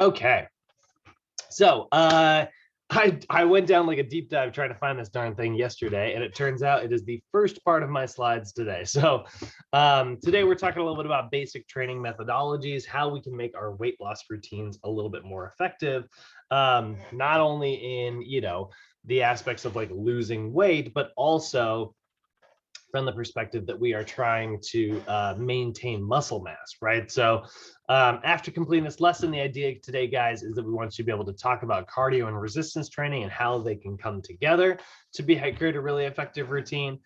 Okay, so I went down like a deep dive trying to find this darn thing yesterday, and it turns out it is the first part of my slides today. So today we're talking a little bit about basic training methodologies, how we can make our weight loss routines a little bit more effective, not only in, the aspects of like losing weight, but also from the perspective that we are trying to maintain muscle mass, right? So after completing this lesson, the idea today, guys, is that we want you to be able to talk about cardio and resistance training and how they can come together to create a really effective routine.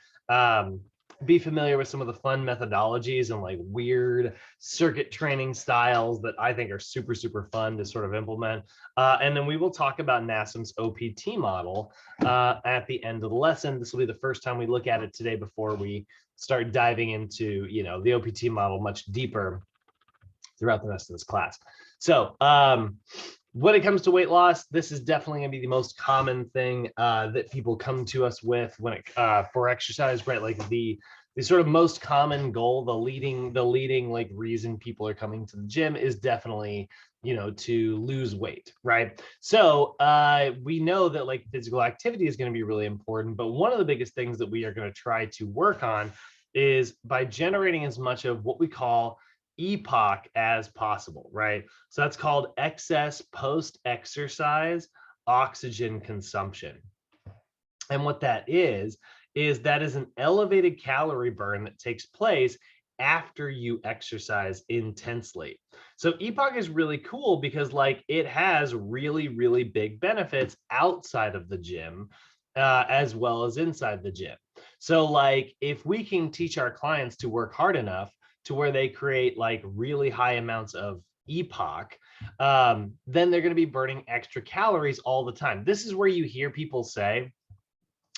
Be familiar with some of the fun methodologies and like weird circuit training styles that I think are super, super fun to sort of implement. And then we will talk about NASM's OPT model at the end of the lesson. This will be the first time we look at it today before we start diving into, the OPT model much deeper throughout the rest of this class. So when it comes to weight loss, this is definitely going to be the most common thing that people come to us with when it for exercise, right? Like the sort of most common goal, the leading like reason people are coming to the gym is definitely, to lose weight, right? So we know that like physical activity is going to be really important, but one of the biggest things that we are going to try to work on is by generating as much of what we call Epoc as possible, right? So that's called excess post-exercise oxygen consumption. And what that is that is an elevated calorie burn that takes place after you exercise intensely. So Epoc is really cool because like it has really, really big benefits outside of the gym as well as inside the gym. So like if we can teach our clients to work hard enough to where they create like really high amounts of Epoc, then they're going to be burning extra calories all the time. This is where you hear people say,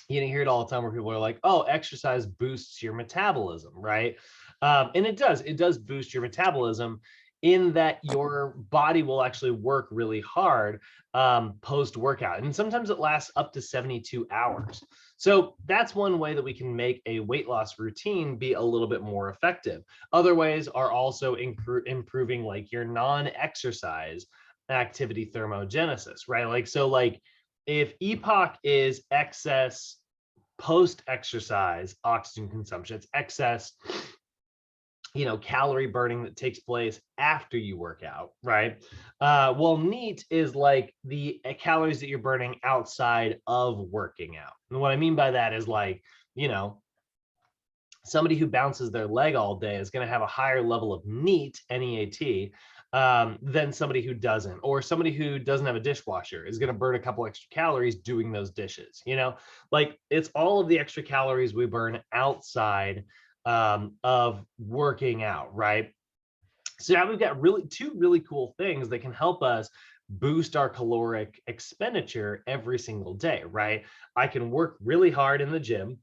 you hear it all the time where people are like, oh, exercise boosts your metabolism, right? And it does boost your metabolism in that your body will actually work really hard post-workout. And sometimes it lasts up to 72 hours. So that's one way that we can make a weight loss routine be a little bit more effective. Other ways are also improving like your non-exercise activity thermogenesis, right? Like, so like if Epoc is excess post-exercise oxygen consumption, it's excess calorie burning that takes place after you work out, right? Well, NEAT is like the calories that you're burning outside of working out. And what I mean by that is like, somebody who bounces their leg all day is going to have a higher level of NEAT, N-E-A-T, than somebody who doesn't, or somebody who doesn't have a dishwasher is going to burn a couple extra calories doing those dishes. Like it's all of the extra calories we burn outside of working out, right? So now we've got two really cool things that can help us boost our caloric expenditure every single day, right? I can work really hard in the gym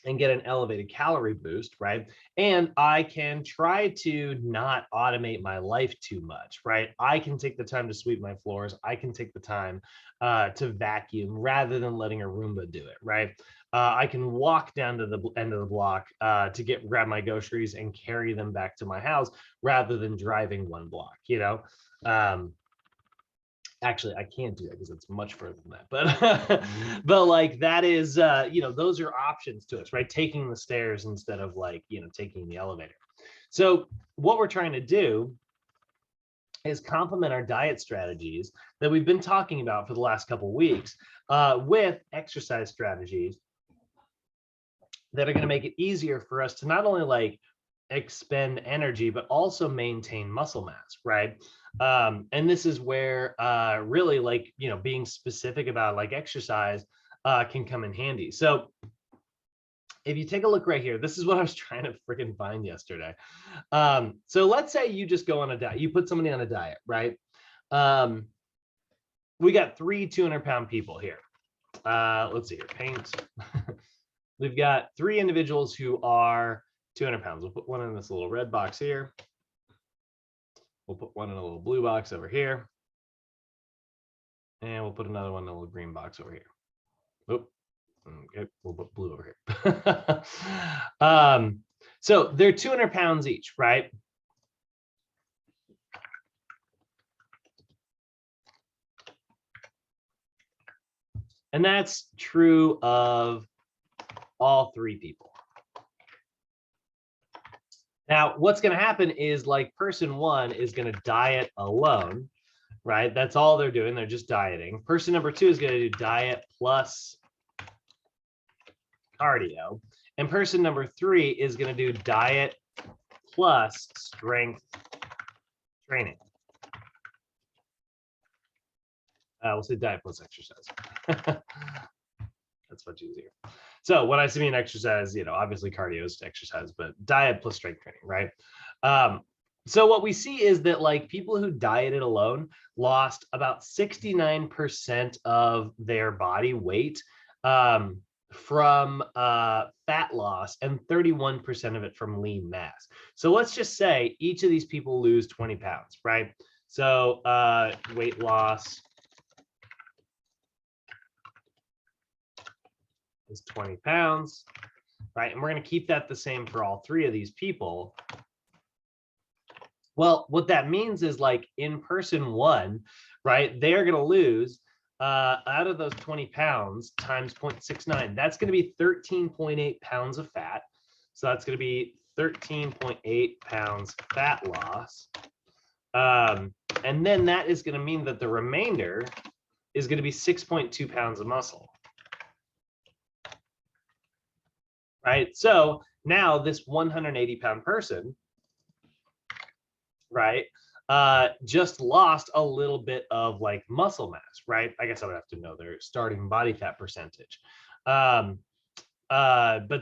and get an elevated calorie boost, right? And I can try to not automate my life too much, right? I can take the time to sweep my floors. I can take the time to vacuum rather than letting a Roomba do it, right? I can walk down to the end of the block to grab my groceries and carry them back to my house rather than driving one block, Actually, I can't do that because it's much further than that. But but like that is, those are options to us, right? Taking the stairs instead of like, taking the elevator. So what we're trying to do is complement our diet strategies that we've been talking about for the last couple of weeks with exercise strategies that are going to make it easier for us to not only like expend energy, but also maintain muscle mass, right? And this is where really like, being specific about like exercise can come in handy. So if you take a look right here, this is what I was trying to freaking find yesterday. So let's say you just go on a diet, you put somebody on a diet, right? We got 3 200-pound people here. Let's see here, paint. We've got 3 individuals who are 200 pounds. We'll put one in this little red box here. We'll put one in a little blue box over here. And we'll put another one in a little green box over here. Oh, okay, we'll put blue over here. So they're 200 pounds each, right? And that's true of all three people. Now, what's going to happen is like person one is going to diet alone, right? That's all they're doing. They're just dieting. Person number two is going to do diet plus cardio. And person number three is going to do diet plus strength training. We'll say diet plus exercise. That's much easier. So when I mean exercise, obviously cardio is exercise, but diet plus strength training, right? So what we see is that like people who dieted alone lost about 69% of their body weight from fat loss and 31% of it from lean mass. So let's just say each of these people lose 20 pounds, right? So weight loss is 20 pounds, right? And we're going to keep that the same for all three of these people. Well, what that means is like in person one, right, they're going to lose out of those 20 pounds times 0.69, that's going to be 13.8 pounds of fat. So that's going to be 13.8 pounds fat loss. And then that is going to mean that the remainder is going to be 6.2 pounds of muscle. Right? So now this 180-pound person, right, just lost a little bit of like muscle mass, right? I guess I would have to know their starting body fat percentage. But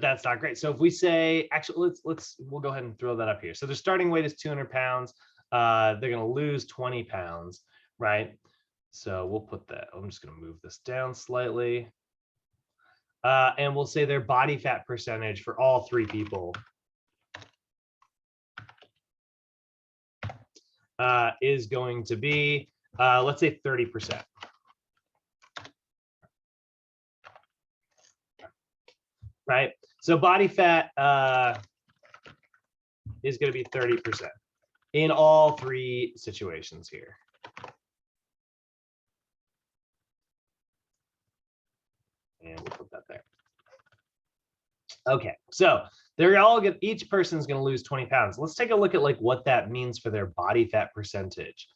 that's not great. So if we say, actually, we'll go ahead and throw that up here. So their starting weight is 200 pounds. They're going to lose 20 pounds, right? So we'll put that, I'm just going to move this down slightly. And we'll say their body fat percentage for all three people is going to be, let's say 30%. Right? So body fat is going to be 30% in all three situations here. And we'll put that there. Okay, so they're all good. Each person's going to lose 20 pounds. Let's take a look at like what that means for their body fat percentage.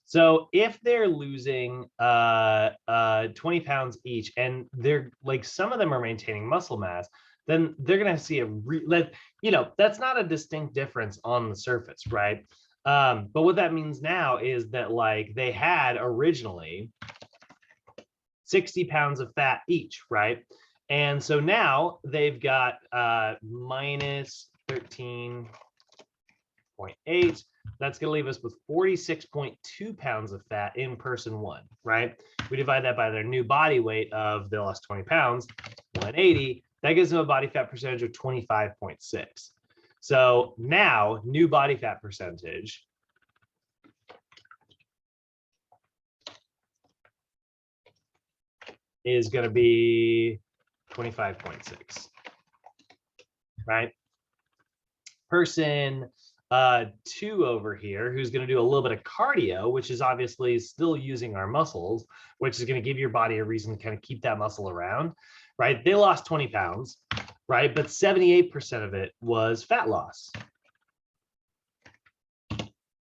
So if they're losing 20 pounds each, and they're like some of them are maintaining muscle mass, then they're going to see that's not a distinct difference on the surface, right? But what that means now is that like they had originally 60 pounds of fat each, right? And so now they've got minus 13.8. That's going to leave us with 46.2 pounds of fat in person one, right? We divide that by their new body weight of they lost 20 pounds, 180. That gives them a body fat percentage of 25.6. So now new body fat percentage is going to be 25.6, right? Person two over here, who's going to do a little bit of cardio, which is obviously still using our muscles, which is going to give your body a reason to kind of keep that muscle around, right? They lost 20 pounds, right? But 78% of it was fat loss. So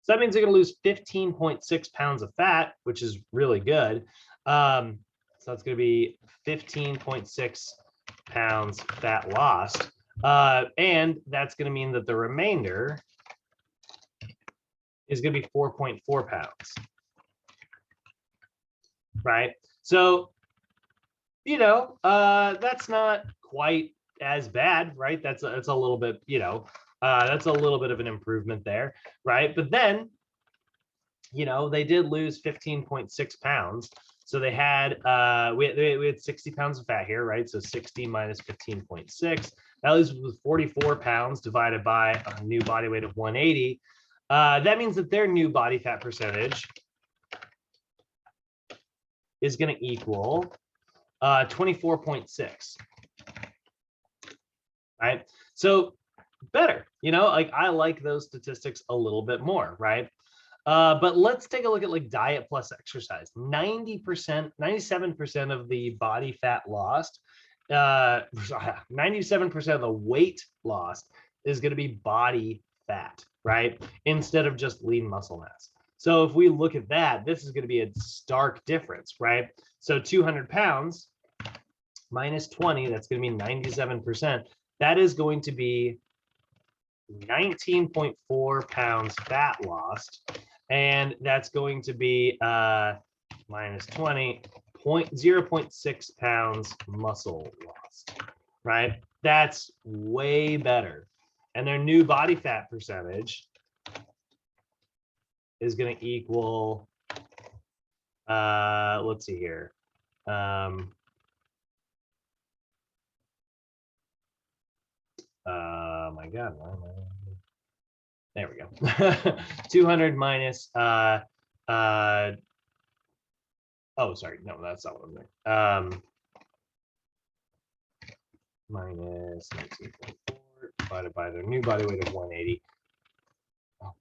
that means they're going to lose 15.6 pounds of fat, which is really good. So that's going to be 15.6 pounds fat lost. And that's going to mean that the remainder is going to be 4.4 pounds. Right? So, that's not quite as bad, right? That's a little bit, that's a little bit of an improvement there, right? But then, they did lose 15.6 pounds. So they had, we had 60 pounds of fat here, right? So 60 minus 15.6, that leaves with 44 pounds divided by a new body weight of 180. That means that their new body fat percentage is going to equal 24.6, right? So better, like I like those statistics a little bit more, right? But let's take a look at like diet plus exercise. 90%, 97% of the body fat lost, 97% of the weight lost is going to be body fat, right? Instead of just lean muscle mass. So if we look at that, this is going to be a stark difference, right? So 200 pounds minus 20, that's going to be 97%. That is going to be 19.4 pounds fat lost. And that's going to be minus 20, 0.6 pounds muscle lost, right? That's way better. And their new body fat percentage is going to equal, let's see here. My God, why am I? There we go. 200 minus, oh, sorry, no, that's not what I'm doing. Minus 19.4 divided by their new body weight of 180. Oh,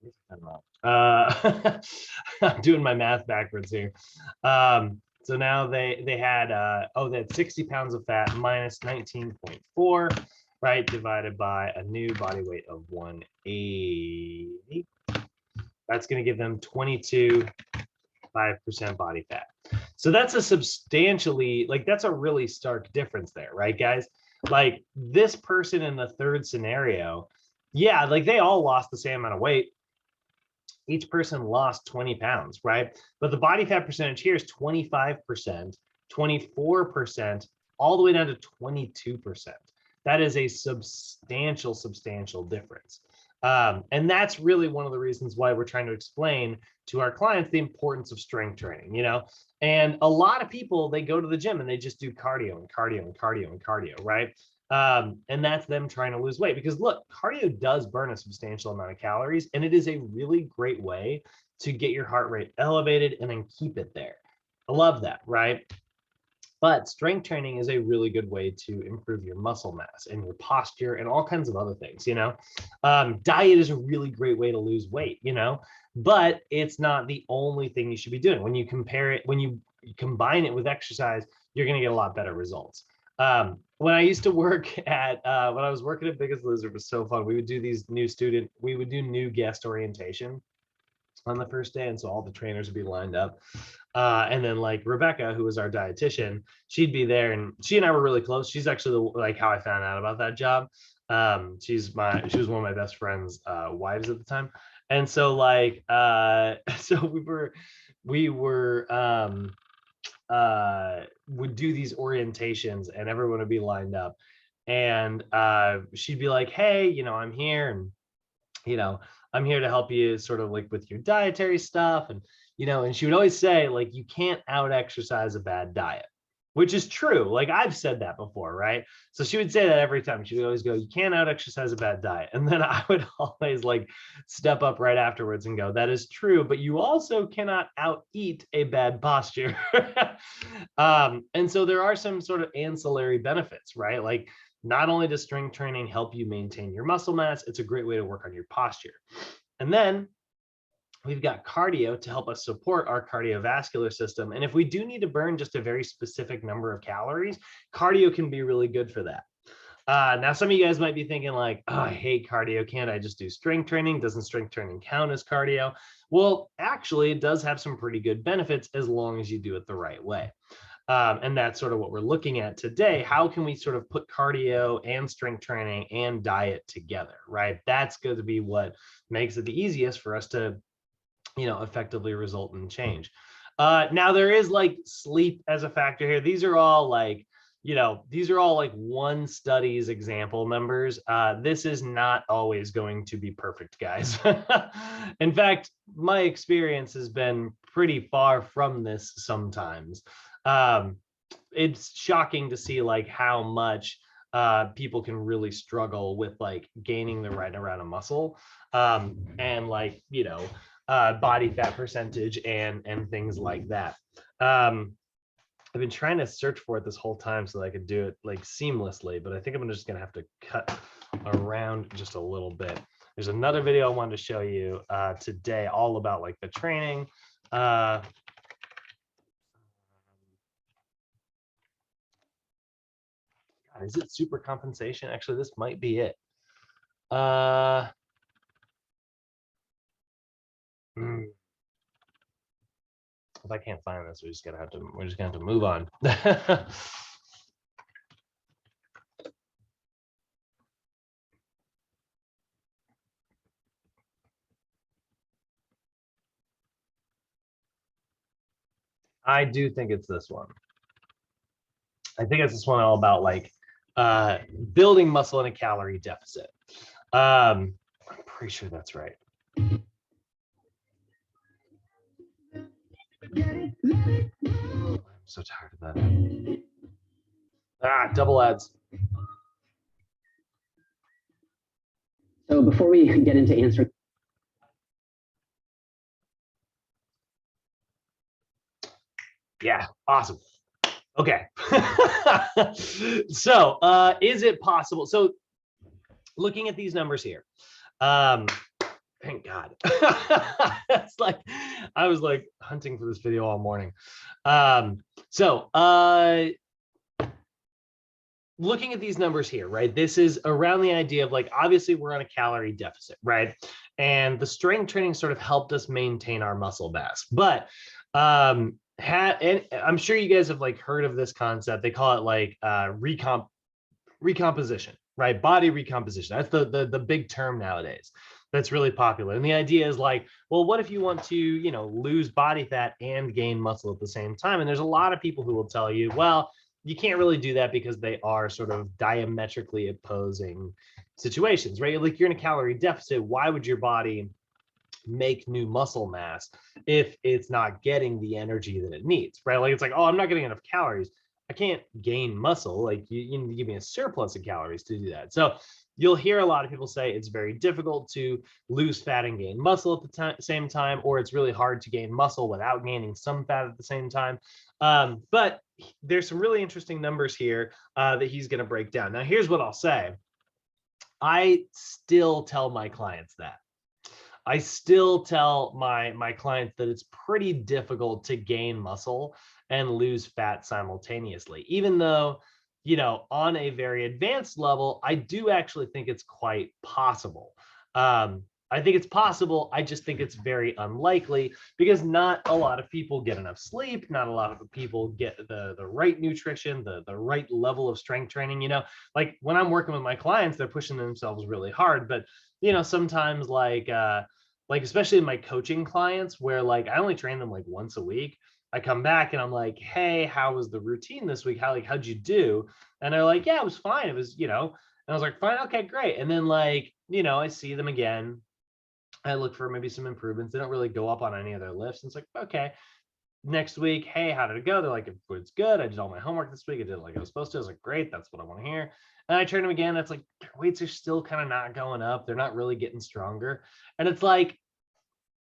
I'm doing my math backwards here. So now they had, they had 60 pounds of fat minus 19.4, right, divided by a new body weight of 180. That's going to give them 22.5% body fat. So that's a substantially, like, that's a really stark difference there, right, guys? Like this person in the third scenario, yeah, like they all lost the same amount of weight. Each person lost 20 pounds, right? But the body fat percentage here is 25%, 24%, all the way down to 22%. That is a substantial difference. And that's really one of the reasons why we're trying to explain to our clients the importance of strength training, you know? And a lot of people, they go to the gym and they just do cardio and cardio and cardio and cardio, right? And that's them trying to lose weight, because look, cardio does burn a substantial amount of calories, and it is a really great way to get your heart rate elevated and then keep it there. I love that, right? But strength training is a really good way to improve your muscle mass and your posture and all kinds of other things, you know. Diet is a really great way to lose weight, you know, but it's not the only thing you should be doing. When you compare it, when you combine it with exercise, you're going to get a lot better results. When I used to work at, when I was working at Biggest Loser, it was so fun. We would do these we would do new guest orientation on the first day, and so all the trainers would be lined up, and then like Rebecca, who was our dietitian, she'd be there, and she and I were really close. She's actually like how I found out about that job. She was one of my best friend's wives at the time, and so like so we would do these orientations, and everyone would be lined up, and she'd be like, hey, you know, I'm here, and you know, I'm here to help you sort of like with your dietary stuff. And, you know, and she would always say, like, you can't out exercise a bad diet, which is true. Like I've said that before, right? So she would say that every time. She would always go, you can't out exercise a bad diet. And then I would always like step up right afterwards and go, that is true, but you also cannot out eat a bad posture. And so there are some sort of ancillary benefits, right? Like, not only does strength training help you maintain your muscle mass, it's a great way to work on your posture. And then we've got cardio to help us support our cardiovascular system. And if we do need to burn just a very specific number of calories, cardio can be really good for that. Now, some of you guys might be thinking like, oh, I hate cardio. Can't I just do strength training? Doesn't strength training count as cardio? Well, actually, it does have some pretty good benefits as long as you do it the right way. And that's sort of what we're looking at today. How can we sort of put cardio and strength training and diet together, right? That's going to be what makes it the easiest for us to, you know, effectively result in change. Now there is like sleep as a factor here. These are all like, you know, these are all like one study's example numbers. This is not always going to be perfect, guys. In fact, my experience has been pretty far from this sometimes. It's shocking to see like how much people can really struggle with like gaining the right amount of muscle, and like, you know, body fat percentage and things like that. I've been trying to search for it this whole time so that I could do it like seamlessly, but I think I'm just gonna have to cut around just a little bit. There's another video I wanted to show you today, all about like the training. God, is it super compensation? Actually, this might be it. If I can't find this, we're just gonna have to move on. I do think it's this one. I think it's this one all about like building muscle in a calorie deficit. I'm pretty sure that's right. I'm so tired of that. Double ads. So before we get into answering. Yeah, awesome. Okay. So is it possible? So looking at these numbers here, thank God. It's like I was like hunting for this video all morning. Looking at these numbers here, right? This is around the idea of like, obviously we're on a calorie deficit, right? And the strength training sort of helped us maintain our muscle mass. But and I'm sure you guys have like heard of this concept. They call it like recomposition, right? Body recomposition. That's the big term nowadays. That's really popular. And the idea is like, well, what if you want to, you know, lose body fat and gain muscle at the same time? And there's a lot of people who will tell you, well, you can't really do that because they are sort of diametrically opposing situations, right? Like you're in a calorie deficit. Why would your body make new muscle mass if it's not getting the energy that it needs, right? Like it's like, oh, I'm not getting enough calories. I can't gain muscle. Like you need to give me a surplus of calories to do that. So you'll hear a lot of people say it's very difficult to lose fat and gain muscle at the same time, or it's really hard to gain muscle without gaining some fat at the same time. But there's some really interesting numbers here that he's going to break down. Now, here's what I'll say. I still tell my clients that. I still tell my clients that it's pretty difficult to gain muscle and lose fat simultaneously, even though, you know, on a very advanced level, I do actually think it's quite possible. I think it's possible. I just think it's very unlikely because not a lot of people get enough sleep. Not a lot of people get the right nutrition, the right level of strength training. You know, like when I'm working with my clients, they're pushing themselves really hard. But, you know, sometimes like especially in my coaching clients where like I only train them like once a week. I come back and I'm like, hey, how was the routine this week? How'd you do? And they're like, yeah, it was fine. It was, you know, and I was like, fine, okay, great. And then like, you know, I see them again. I look for maybe some improvements. They don't really go up on any of their lifts. And it's like, okay, next week, hey, how did it go? They're like, it's good. I did all my homework this week. I did it like I was supposed to. I was like, great, that's what I want to hear. And I train them again. It's like, weights are still kind of not going up. They're not really getting stronger. And it's like,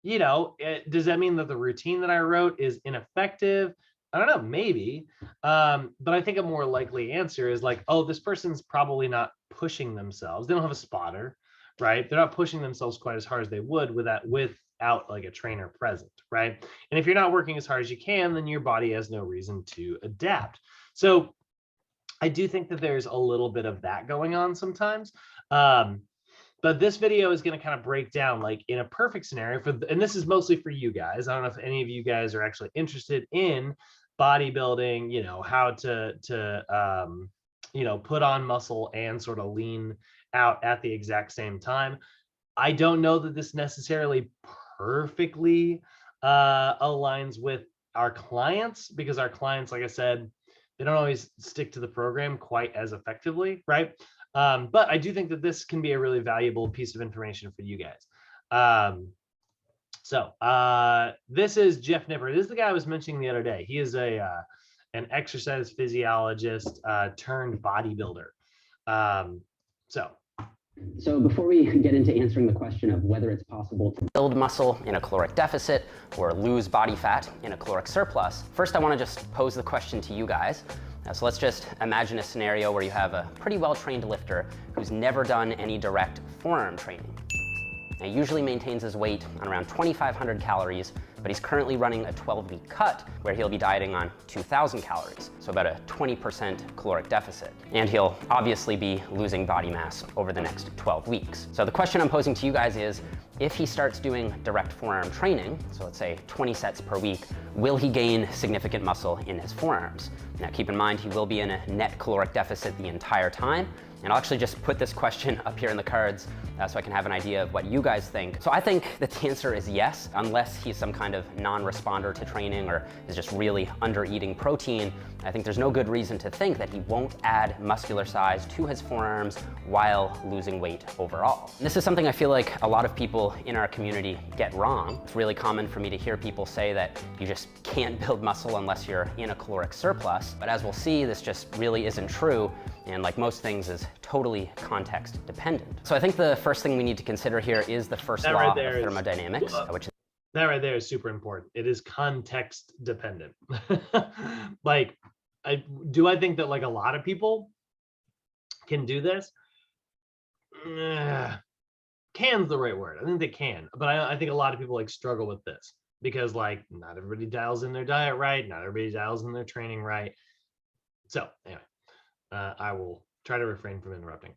you know, does that mean that the routine that I wrote is ineffective? I don't know, maybe. But I think a more likely answer is like, oh, this person's probably not pushing themselves. They don't have a spotter, right? They're not pushing themselves quite as hard as they would without like a trainer present, right? And if you're not working as hard as you can, then your body has no reason to adapt. So I do think that there's a little bit of that going on sometimes. But this video is going to kind of break down like in a perfect scenario and this is mostly for you guys. I don't know if any of you guys are actually interested in bodybuilding, you know, how to you know, put on muscle and sort of lean out at the exact same time. I don't know that this necessarily perfectly aligns with our clients because our clients, like I said, they don't always stick to the program quite as effectively, right? But I do think that this can be a really valuable piece of information for you guys. This is Jeff Nipper. This is the guy I was mentioning the other day. He is an exercise physiologist turned bodybuilder. So before we get into answering the question of whether it's possible to build muscle in a caloric deficit or lose body fat in a caloric surplus, first I want to just pose the question to you guys. So let's just imagine a scenario where you have a pretty well-trained lifter who's never done any direct forearm training. and he usually maintains his weight on around 2,500 calories, but he's currently running a 12-week cut where he'll be dieting on 2,000 calories, so about a 20% caloric deficit. And he'll obviously be losing body mass over the next 12 weeks. So the question I'm posing to you guys is, if he starts doing direct forearm training, so let's say 20 sets per week, will he gain significant muscle in his forearms? Now keep in mind, he will be in a net caloric deficit the entire time. And I'll actually just put this question up here in the cards so I can have an idea of what you guys think. So I think that the answer is yes, unless he's some kind of non-responder to training or is just really under-eating protein. I think there's no good reason to think that he won't add muscular size to his forearms while losing weight overall. And this is something I feel like a lot of people in our community get wrong. It's really common for me to hear people say that you just can't build muscle unless you're in a caloric surplus. But as we'll see, this just really isn't true. And like most things, is totally context dependent. So I think the first thing we need to consider here is the first law of thermodynamics, which is that right there is super important. It is context dependent. Like, I think that like a lot of people can do this. Can's the right word. I think they can, but I think a lot of people like struggle with this because like not everybody dials in their diet right, not everybody dials in their training right. So anyway. I will try to refrain from interrupting.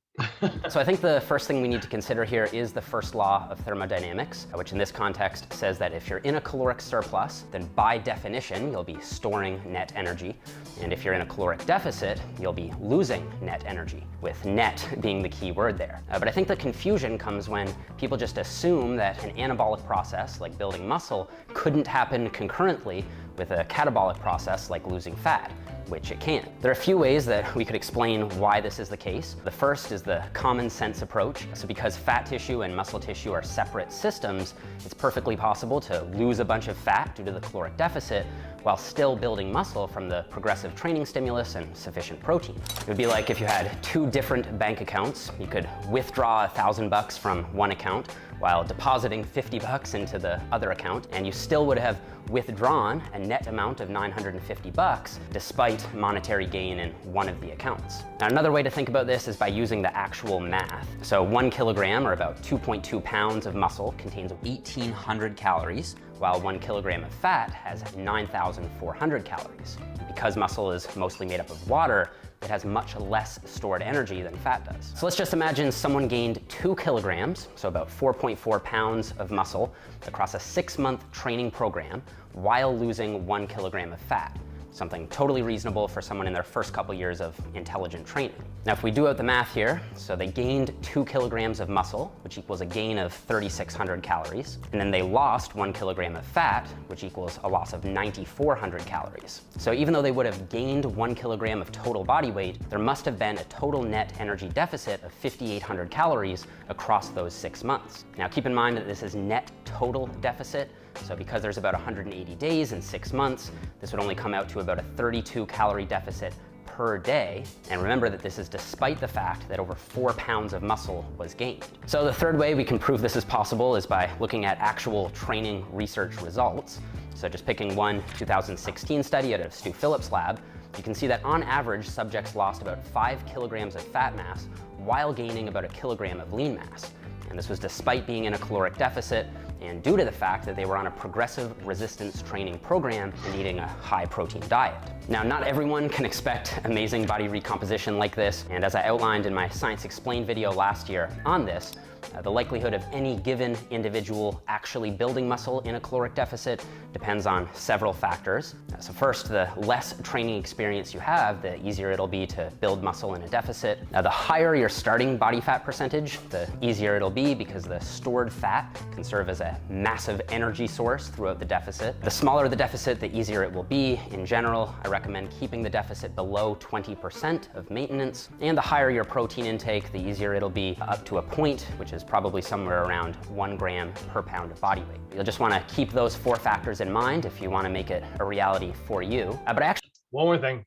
So I think the first thing we need to consider here is the first law of thermodynamics, which in this context says that if you're in a caloric surplus, then by definition, you'll be storing net energy. And if you're in a caloric deficit, you'll be losing net energy, with net being the key word there. But I think the confusion comes when people just assume that an anabolic process, like building muscle, couldn't happen concurrently with a catabolic process like losing fat, which it can. There are a few ways that we could explain why this is the case. The first is the common sense approach. So because fat tissue and muscle tissue are separate systems, it's perfectly possible to lose a bunch of fat due to the caloric deficit while still building muscle from the progressive training stimulus and sufficient protein. It would be like if you had two different bank accounts. You could withdraw $1,000 from one account while depositing $50 into the other account, and you still would have withdrawn a net amount of $950 despite monetary gain in one of the accounts. Now, another way to think about this is by using the actual math. So 1 kilogram, or about 2.2 pounds of muscle, contains 1,800 calories, while 1 kilogram of fat has 9,400 calories. Because muscle is mostly made up of water, it has much less stored energy than fat does. So let's just imagine someone gained 2 kilograms, so about 4.4 pounds of muscle, across a 6-month training program while losing 1 kilogram of fat. Something totally reasonable for someone in their first couple years of intelligent training. Now, if we do out the math here, so they gained 2 kilograms of muscle, which equals a gain of 3,600 calories, and then they lost 1 kilogram of fat, which equals a loss of 9,400 calories. So even though they would have gained 1 kilogram of total body weight, there must have been a total net energy deficit of 5,800 calories across those 6 months. Now, keep in mind that this is net total deficit. So because there's about 180 days in 6 months, this would only come out to about a 32 calorie deficit per day. And remember that this is despite the fact that over 4 pounds of muscle was gained. So the third way we can prove this is possible is by looking at actual training research results. So just picking one 2016 study out of Stu Phillips' lab, you can see that on average, subjects lost about 5 kilograms of fat mass while gaining about 1 kilogram of lean mass. And this was despite being in a caloric deficit and due to the fact that they were on a progressive resistance training program and eating a high protein diet. Now, not everyone can expect amazing body recomposition like this, and as I outlined in my Science Explained video last year on this, the likelihood of any given individual actually building muscle in a caloric deficit depends on several factors. So first, the less training experience you have, the easier it'll be to build muscle in a deficit. Now, the higher your starting body fat percentage, the easier it'll be because the stored fat can serve as a massive energy source throughout the deficit. The smaller the deficit, the easier it will be. In general, I recommend keeping the deficit below 20% of maintenance. And the higher your protein intake, the easier it'll be up to a point, which is probably somewhere around 1 gram per pound of body weight. You'll just want to keep those 4 factors in mind if you want to make it a reality for you. But actually, one more thing.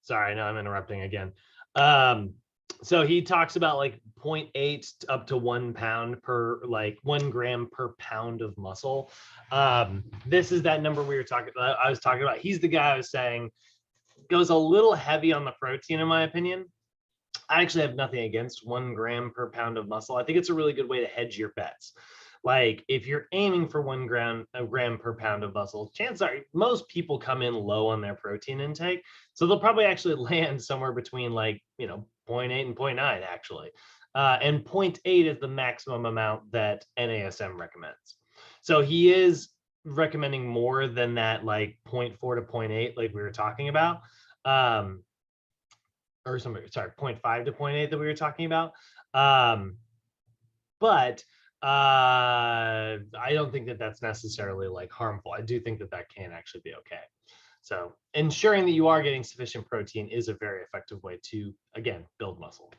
Sorry, now I'm interrupting again. So he talks about like 0.8 up to 1 pound per, like 1 gram per pound of muscle. This is that number we were talking about. I was talking about. He's the guy I was saying goes a little heavy on the protein, in my opinion. I actually have nothing against 1 gram per pound of muscle. I think it's a really good way to hedge your bets. Like if you're aiming for 1 gram per pound of muscle, chances are most people come in low on their protein intake. So they'll probably actually land somewhere between like, 0.8 and 0.9 actually. And 0.8 is the maximum amount that NASM recommends. So he is recommending more than that, like 0.4 to 0.8, like we were talking about. Or something, sorry, 0.5 to 0.8 that we were talking about. But I don't think that that's necessarily like harmful. I do think that that can actually be okay. So ensuring that you are getting sufficient protein is a very effective way to, again, build muscle.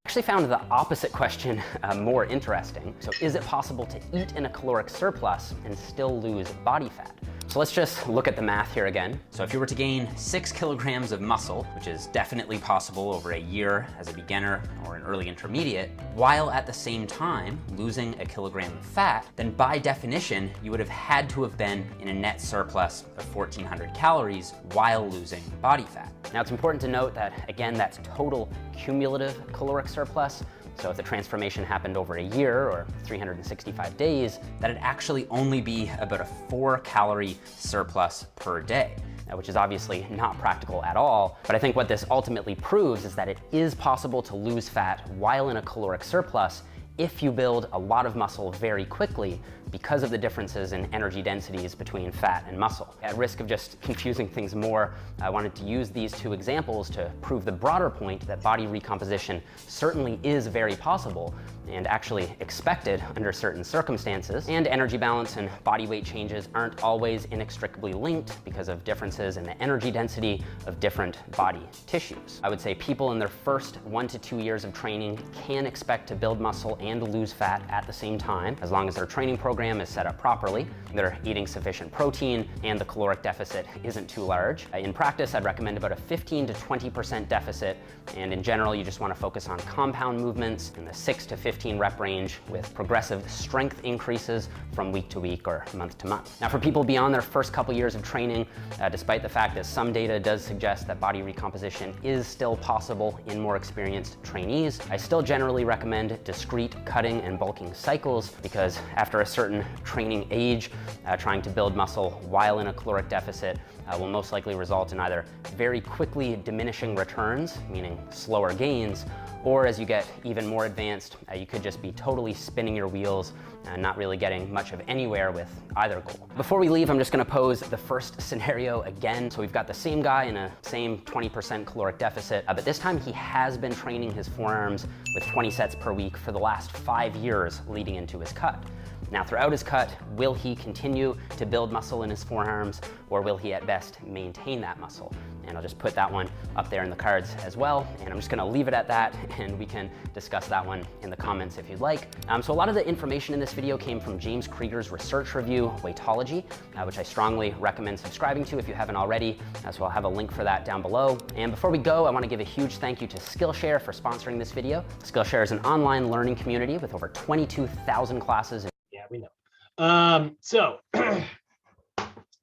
Actually found the opposite question more interesting. So is it possible to eat in a caloric surplus and still lose body fat? So let's just look at the math here again. So if you were to gain 6 kilograms of muscle, which is definitely possible over a year as a beginner or an early intermediate, while at the same time losing a kilogram of fat, then by definition, you would have had to have been in a net surplus of 1,400 calories while losing body fat. Now it's important to note that, again, that's total cumulative caloric surplus. So if the transformation happened over a year or 365 days, that'd actually only be about a 4-calorie surplus per day, which is obviously not practical at all. But I think what this ultimately proves is that it is possible to lose fat while in a caloric surplus if you build a lot of muscle very quickly because of the differences in energy densities between fat and muscle. At risk of just confusing things more, I wanted to use these 2 examples to prove the broader point that body recomposition certainly is very possible and actually expected under certain circumstances. And energy balance and body weight changes aren't always inextricably linked because of differences in the energy density of different body tissues. I would say people in their first 1 to 2 years of training can expect to build muscle and lose fat at the same time, as long as their training program is set up properly, they're eating sufficient protein, and the caloric deficit isn't too large. In practice, I'd recommend about a 15 to 20% deficit, and in general, you just want to focus on compound movements in the 6 to 15 rep range with progressive strength increases from week to week or month to month. Now, for people beyond their first couple years of training, despite the fact that some data does suggest that body recomposition is still possible in more experienced trainees, I still generally recommend discrete cutting and bulking cycles because after a certain training age, trying to build muscle while in a caloric deficit will most likely result in either very quickly diminishing returns, meaning slower gains, or as you get even more advanced, you could just be totally spinning your wheels and not really getting much of anywhere with either goal. Before we leave, I'm just gonna pose the first scenario again. So we've got the same guy in a same 20% caloric deficit, but this time he has been training his forearms with 20 sets per week for the last 5 years leading into his cut. Now, throughout his cut, will he continue to build muscle in his forearms, or will he at best maintain that muscle? And I'll just put that one up there in the cards as well. And I'm just gonna leave it at that, and we can discuss that one in the comments if you'd like. So a lot of the information in this video came from James Krieger's research review, Weightology, which I strongly recommend subscribing to if you haven't already. So I'll have a link for that down below. And before we go, I wanna give a huge thank you to Skillshare for sponsoring this video. Skillshare is an online learning community with over 22,000 classes. Yeah, we know.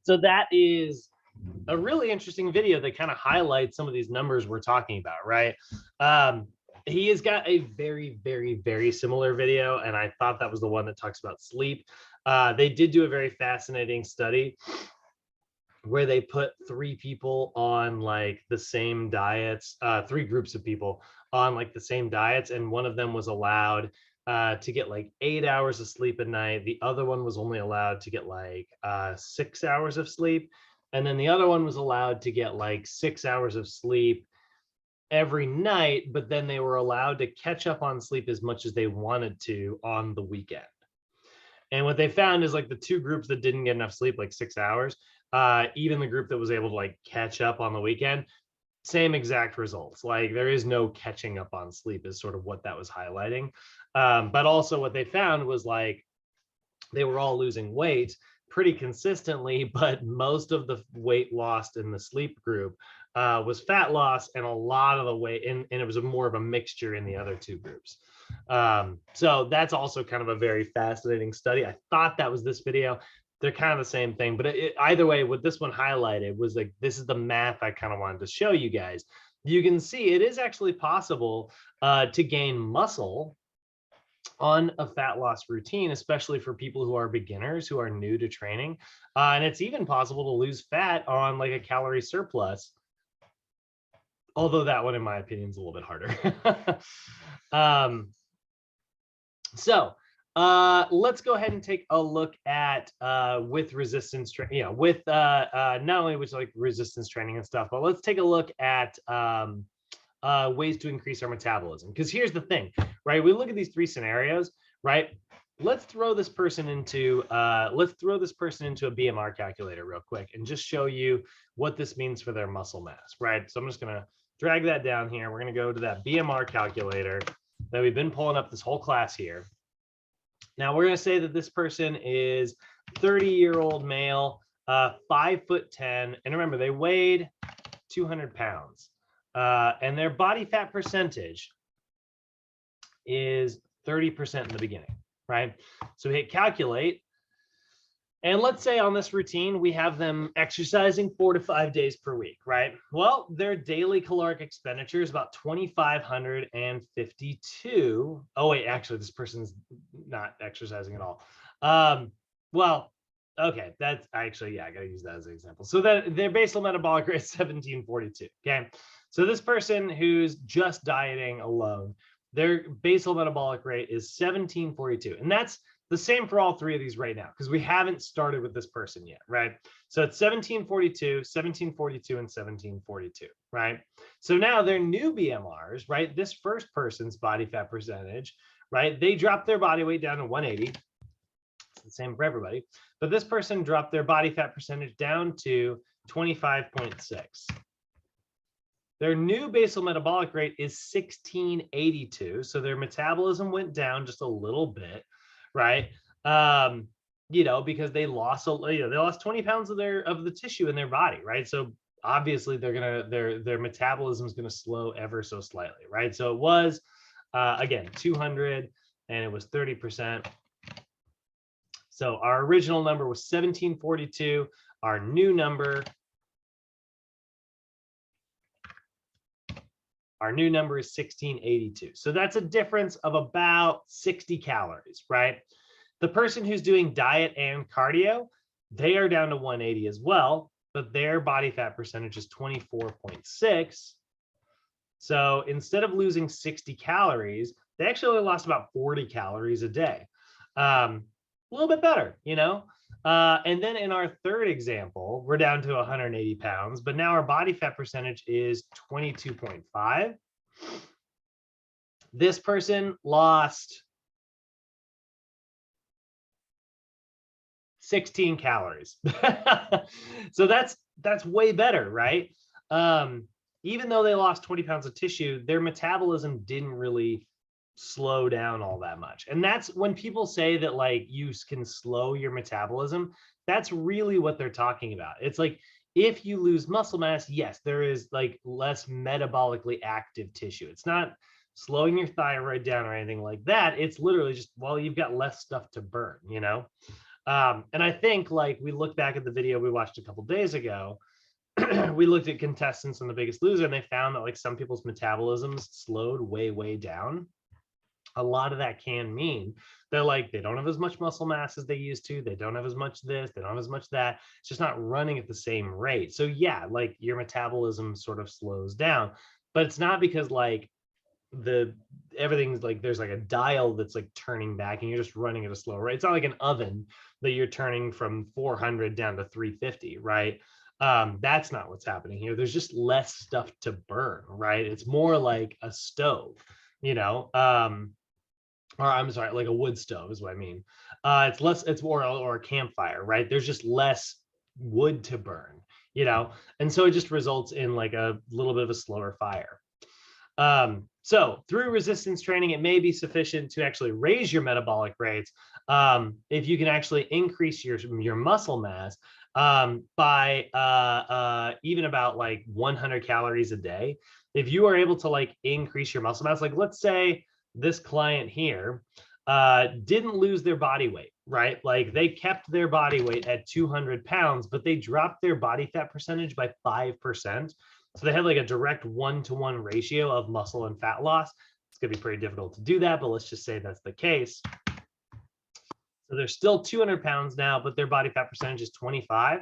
So that is a really interesting video that kind of highlights some of these numbers we're talking about, right? He has got a very, very, very similar video, and I thought that was the one that talks about sleep. They did do a very fascinating study where they put 3 people on like the same diets, 3 groups of people on like the same diets, and one of them was allowed to get like 8 hours of sleep at night. The other one was only allowed to get like 6 hours of sleep. And then the other one was allowed to get like 6 hours of sleep every night, but then they were allowed to catch up on sleep as much as they wanted to on the weekend. And what they found is like the 2 groups that didn't get enough sleep, like 6 hours, even the group that was able to like catch up on the weekend, same exact results. Like there is no catching up on sleep is sort of what that was highlighting. But also what they found was like they were all losing weight pretty consistently, but most of the weight lost in the sleep group was fat loss, and a lot of the weight, and it was more of a mixture in the other 2 groups. So that's also kind of a very fascinating study. I thought that was this video. They're kind of the same thing, but either way, what this one highlighted was like, this is the math I kind of wanted to show you guys. you can see it is actually possible to gain muscle on a fat loss routine, especially for people who are beginners, who are new to training. And it's even possible to lose fat on like a calorie surplus, although that one, in my opinion, is a little bit harder. So let's go ahead and take a look at with resistance training, with not only with like resistance training and stuff, but let's take a look at ways to increase our metabolism. Because here's the thing, right? We look at these three scenarios, right? Let's throw this person into a BMR calculator real quick and just show you what this means for their muscle mass, right? So I'm just gonna drag that down here. We're gonna go to that BMR calculator that we've been pulling up this whole class here. Now we're gonna say that this person is 30-year-old male, 5'10", and remember they weighed 200 pounds. And their body fat percentage is 30% in the beginning, right? So we hit calculate. And let's say on this routine, we have them exercising 4 to 5 days per week, right? Well, their daily caloric expenditure is about 2,552. Oh, wait, actually, this person's not exercising at all. Well, okay, that's actually, yeah, I got to use that as an example. So that their basal metabolic rate is 1742, okay? So this person who's just dieting alone, their basal metabolic rate is 1742. And that's the same for all three of these right now, because we haven't started with this person yet, right? So it's 1742, 1742, and 1742, right? So now their new BMRs, right? This first person's body fat percentage, right? They dropped their body weight down to 180. It's the same for everybody. But this person dropped their body fat percentage down to 25.6. Their new basal metabolic rate is 1682. So their metabolism went down just a little bit, right? Because they lost, they lost 20 pounds of the tissue in their body, right? So obviously their metabolism is gonna slow ever so slightly, right? So it was again 200, and it was 30%. So our original number was 1742. Our new number is 1682. So that's a difference of about 60 calories, right? The person who's doing diet and cardio, they are down to 180 as well, but their body fat percentage is 24.6. So instead of losing 60 calories, they actually only lost about 40 calories a day. A little bit better, and then in our third example, we're down to 180 pounds, but now our body fat percentage is 22.5. This person lost 16 calories. So that's way better, right? Even though they lost 20 pounds of tissue, their metabolism didn't really slow down all that much. And that's when people say that like you can slow your metabolism, that's really what they're talking about. It's like if you lose muscle mass, yes, there is like less metabolically active tissue. It's not slowing your thyroid down or anything like that. It's literally just, well, you've got less stuff to burn, and I think like we look back at the video we watched a couple days ago, we looked at contestants on The Biggest Loser, and they found that like some people's metabolisms slowed way down. A lot of that can mean they're like, they don't have as much muscle mass as they used to. They don't have as much this, they don't have as much that. It's just not running at the same rate. So yeah, like your metabolism sort of slows down, but it's not because like everything's like, there's like a dial that's like turning back and you're just running at a slow rate. It's not like an oven that you're turning from 400 down to 350, right? That's not what's happening here. There's just less stuff to burn, right? It's more like a stove, or I'm sorry, like a wood stove is what I mean. It's less, it's more, or a campfire, right? There's just less wood to burn, and so it just results in like a little bit of a slower fire. So through resistance training, it may be sufficient to actually raise your metabolic rates if you can actually increase your muscle mass by even about like 100 calories a day. If you are able to like increase your muscle mass, like let's say this client here didn't lose their body weight, right? Like they kept their body weight at 200 pounds, but they dropped their body fat percentage by 5%. So they had like a direct 1-to-1 ratio of muscle and fat loss. It's going to be pretty difficult to do that, but let's just say that's the case. So they're still 200 pounds now, but their body fat percentage is 25.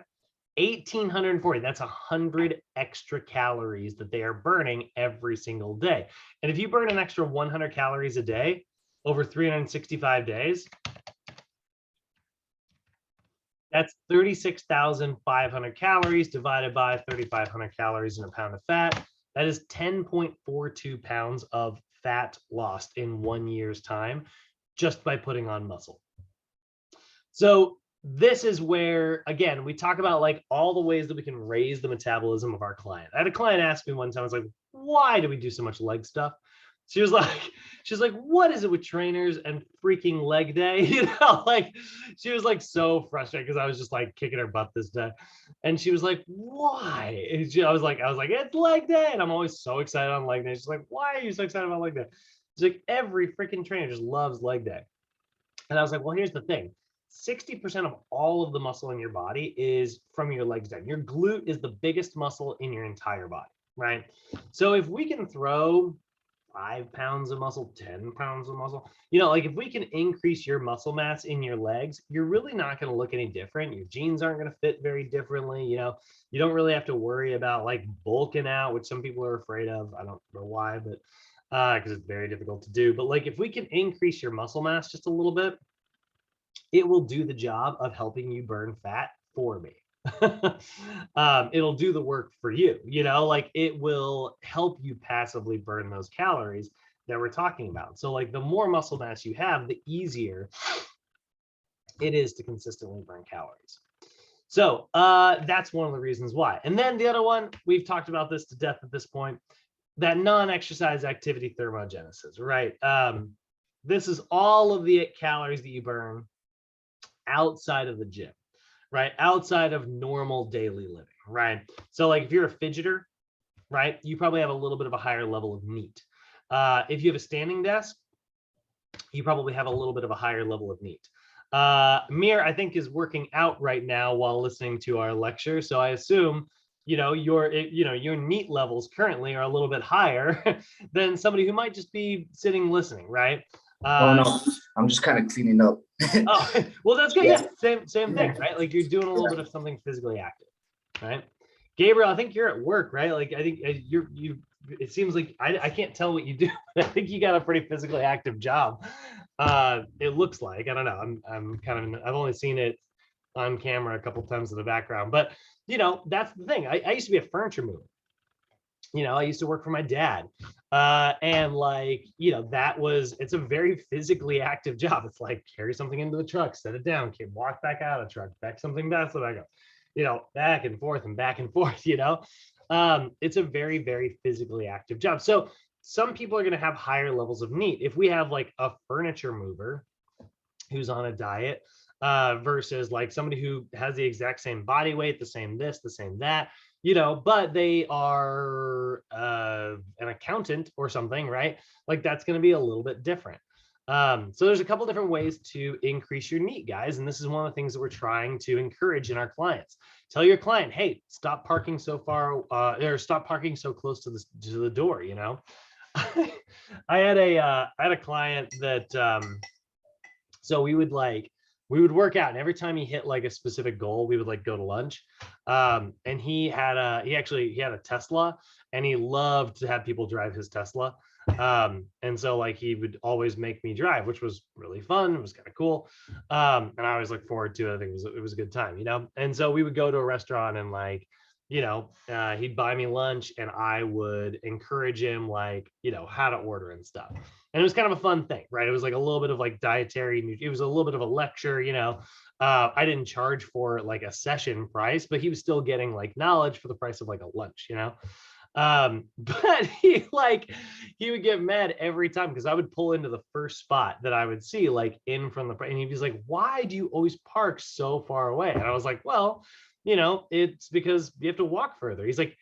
1,840, that's 100 extra calories that they are burning every single day. And if you burn an extra 100 calories a day over 365 days, that's 36,500 calories divided by 3,500 calories in a pound of fat. That is 10.42 pounds of fat lost in 1 year's time just by putting on muscle. So this is where, again, we talk about like all the ways that we can raise the metabolism of our client. I had a client ask me one time, I was like, why do we do so much leg stuff? She was like, what is it with trainers and freaking leg day? You know, like she was like so frustrated because I was just like kicking her butt this day. And she was like, why? And I was like, it's leg day. And I'm always so excited on leg day. She's like, why are you so excited about leg day? She's like, every freaking trainer just loves leg day. And I was like, well, here's the thing. 60% of all of the muscle in your body is from your legs down. Your glute is the biggest muscle in your entire body, right? So if we can throw 5 pounds of muscle, 10 pounds of muscle, you know, like if we can increase your muscle mass in your legs, you're really not going to look any different. Your jeans aren't going to fit very differently. You know, you don't really have to worry about like bulking out, which some people are afraid of. I don't know why, but because it's very difficult to do. But like if we can increase your muscle mass just a little bit, it will do the job of helping you burn fat for me. It'll do the work for you, you know, like it will help you passively burn those calories that we're talking about. So like the more muscle mass you have, the easier it is to consistently burn calories. So that's one of the reasons why. And then the other one, we've talked about this to death at this point, that non-exercise activity thermogenesis, right? This is all of the calories that you burn outside of the gym, right? Outside of normal daily living, right? So like if you're a fidgeter, right, you probably have a little bit of a higher level of NEAT. If you have a standing desk, you probably have a little bit of a higher level of NEAT. Mir, I think, is working out right now while listening to our lecture. So I assume, you know, your NEAT levels currently are a little bit higher than somebody who might just be sitting listening, right? Oh no, I'm just kind of cleaning up. Oh, well, that's good. Yeah, same thing, right? Like you're doing a little bit of something physically active, right? Gabriel, I think you're at work, right? Like I think you. It seems like I can't tell what you do, but I think you got a pretty physically active job. It looks like, I don't know. I'm kind of, I've only seen it on camera a couple times in the background, but you know, that's the thing. I used to be a furniture mover. You know, I used to work for my dad. And like, you know, it's a very physically active job. It's like carry something into the truck, set it down, walk back out of the truck, back something back, so back up, you know, back and forth, you know. It's a very, very physically active job. So some people are going to have higher levels of NEAT. If we have like a furniture mover who's on a diet versus like somebody who has the exact same body weight, the same this, the same that, you know, but they are an accountant or something, right? Like that's going to be a little bit different. So there's a couple different ways to increase your NEAT, guys. And this is one of the things that we're trying to encourage in our clients. Tell your client, hey, stop parking so far or stop parking so close to the door, you know. I had a client that so we would work out, and every time he hit like a specific goal, we would like go to lunch. And he had a Tesla, and he loved to have people drive his Tesla. And so like he would always make me drive, which was really fun. It was kind of cool. And I always look forward to it. I think it was a good time, you know? And so we would go to a restaurant and like, you know, he'd buy me lunch and I would encourage him like, you know, how to order and stuff. And it was kind of a fun thing, right? It was like a little bit of like dietary, it was a little bit of a lecture, you know. I didn't charge for like a session price, but he was still getting like knowledge for the price of like a lunch, you know. But he would get mad every time because I would pull into the first spot that I would see like in from the, and he was like, why do you always park so far away? And I was like, well, you know, it's because you have to walk further. He's like,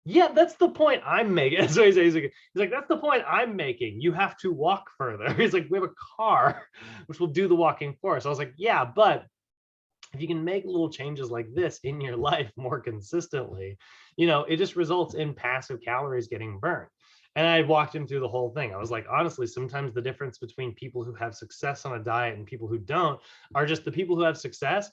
yeah, that's the point I'm making. So he's like, that's the point I'm making. You have to walk further. He's like, we have a car, which will do the walking for us. I was like, yeah, but if you can make little changes like this in your life more consistently, you know, it just results in passive calories getting burned. And I walked him through the whole thing. I was like, honestly, sometimes the difference between people who have success on a diet and people who don't are just the people who have success,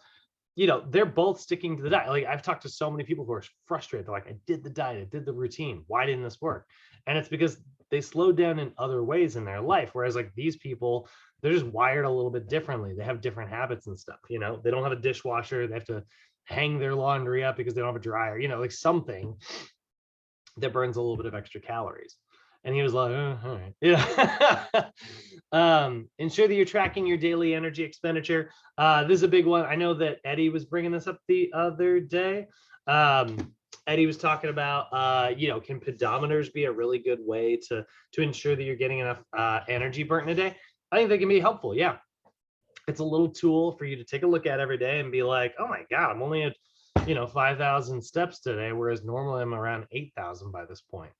you know, they're both sticking to the diet. Like I've talked to so many people who are frustrated. They're like, I did the diet, I did the routine. Why didn't this work? And it's because they slowed down in other ways in their life. Whereas like these people, they're just wired a little bit differently. They have different habits and stuff. You know, they don't have a dishwasher. They have to hang their laundry up because they don't have a dryer, you know, like something that burns a little bit of extra calories. And he was like, oh, all right. Yeah. Ensure that you're tracking your daily energy expenditure. This is a big one. I know that Eddie was bringing this up the other day. Eddie was talking about, you know, can pedometers be a really good way to ensure that you're getting enough energy burnt in a day? I think they can be helpful. Yeah. It's a little tool for you to take a look at every day and be like, oh my God, I'm only at, you know, 5,000 steps today, whereas normally I'm around 8,000 by this point.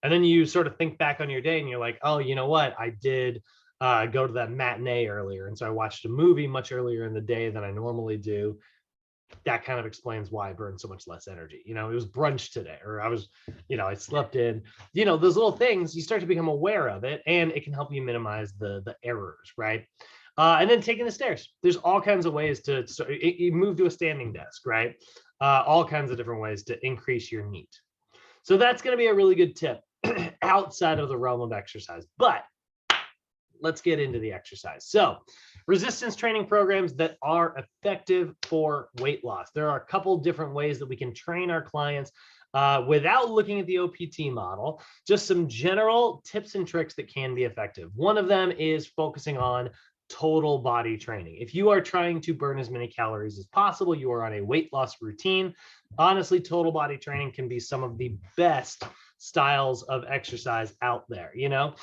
And then you sort of think back on your day and you're like, oh, you know what? I did go to that matinee earlier. And so I watched a movie much earlier in the day than I normally do. That kind of explains why I burned so much less energy. You know, it was brunch today, or I was, you know, I slept in, you know, those little things, you start to become aware of it and it can help you minimize the errors, right? And then taking the stairs. There's all kinds of ways to you move to a standing desk, right? All kinds of different ways to increase your NEAT. So that's going to be a really good tip outside of the realm of exercise. But let's get into the exercise. So resistance training programs that are effective for weight loss. There are a couple different ways that we can train our clients without looking at the OPT model, just some general tips and tricks that can be effective. One of them is focusing on total body training. If you are trying to burn as many calories as possible, you are on a weight loss routine. Honestly, total body training can be some of the best styles of exercise out there. You know,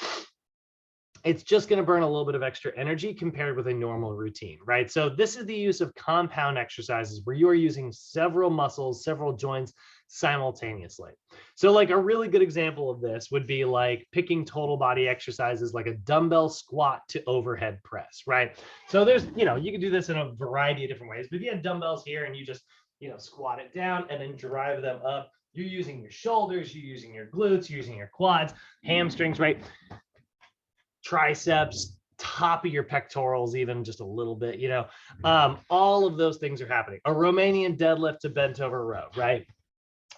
it's just going to burn a little bit of extra energy compared with a normal routine, right? So this is the use of compound exercises where you are using several muscles, several joints simultaneously. So like a really good example of this would be like picking total body exercises like a dumbbell squat to overhead press, right? So there's, you know, you can do this in a variety of different ways, but if you have dumbbells here and you just, you know, squat it down and then drive them up, you're using your shoulders, you're using your glutes, you're using your quads, hamstrings, right? Triceps, top of your pectorals, even just a little bit, you know, all of those things are happening. A Romanian deadlift to bent over row, right?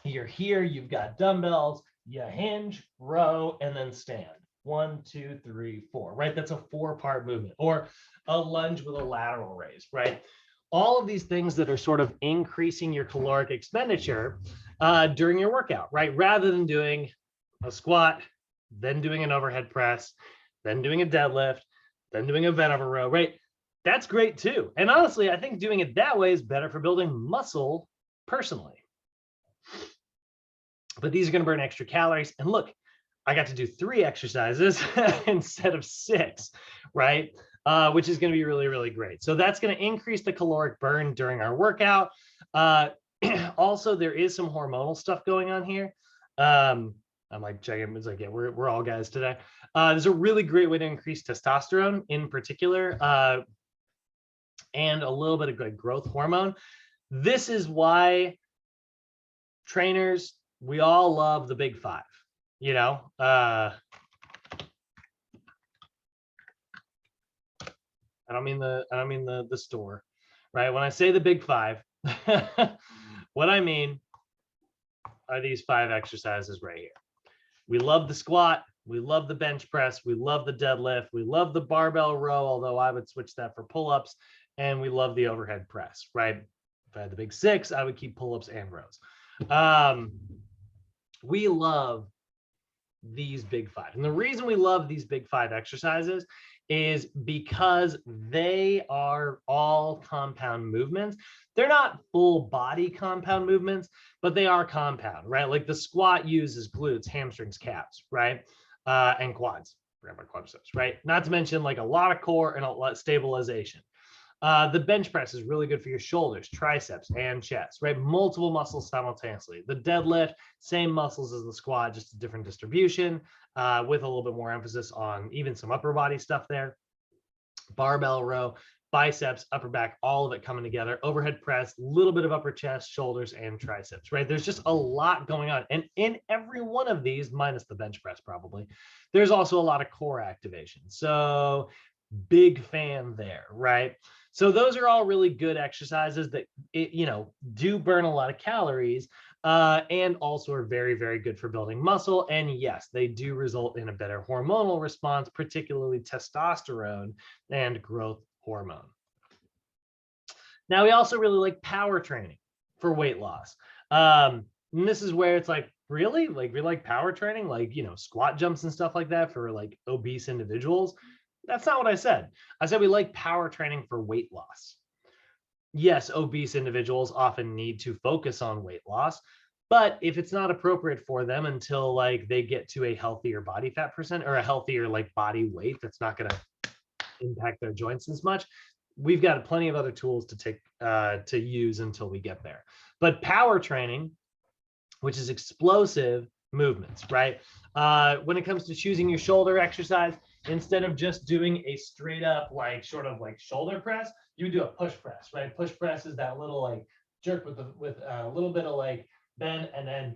You're here, you've got dumbbells, you hinge, row, and then stand. 1, 2, 3, 4, right? That's a 4-part movement. Or a lunge with a lateral raise, right? All of these things that are sort of increasing your caloric expenditure during your workout, right? Rather than doing a squat, then doing an overhead press, then doing a deadlift, then doing a bent over row, right? That's great too. And honestly, I think doing it that way is better for building muscle personally. But these are going to burn extra calories. And look, I got to do 3 exercises instead of 6, right? Which is going to be really, really great. So that's going to increase the caloric burn during our workout. Also, there is some hormonal stuff going on here. I'm like checking, it's like, yeah, we're all guys today. There's a really great way to increase testosterone in particular, and a little bit of good growth hormone. This is why trainers, we all love the big 5, you know. I don't mean the store, right? When I say the big 5, what I mean are these 5 exercises right here. We love the squat, we love the bench press, we love the deadlift, we love the barbell row, although I would switch that for pull-ups, and we love the overhead press, right? If I had the big 6, I would keep pull-ups and rows. We love these big 5. And the reason we love these big 5 exercises is because they are all compound movements. They're not full body compound movements, but they are compound, right? Like the squat uses glutes, hamstrings, calves, right? And quads, forgot about quadriceps, right? Not to mention like a lot of core and a lot of stabilization. The bench press is really good for your shoulders, triceps, and chest, right? Multiple muscles simultaneously. The deadlift, same muscles as the squat, just a different distribution, with a little bit more emphasis on even some upper body stuff there. Barbell row, biceps, upper back, all of it coming together, overhead press, a little bit of upper chest, shoulders, and triceps, right? There's just a lot going on. And in every one of these, minus the bench press probably, there's also a lot of core activation. So big fan there, right? So those are all really good exercises that, do burn a lot of calories, and also are very, very good for building muscle. And yes, they do result in a better hormonal response, particularly testosterone and growth hormone. Now, we also really like power training for weight loss. And this is where it's like, really? Like, we like power training, like, squat jumps and stuff like that for like obese individuals? That's not what I said. I said we like power training for weight loss. Yes, obese individuals often need to focus on weight loss, but if it's not appropriate for them until like they get to a healthier body fat percent or a healthier like body weight that's not going to impact their joints as much, we've got plenty of other tools to take to use until we get there. But power training, which is explosive movements, right? When it comes to choosing your shoulder exercise, instead of just doing a straight up like sort of like shoulder press, you do a push press, right? Push press is that little like jerk with a little bit of like bend and then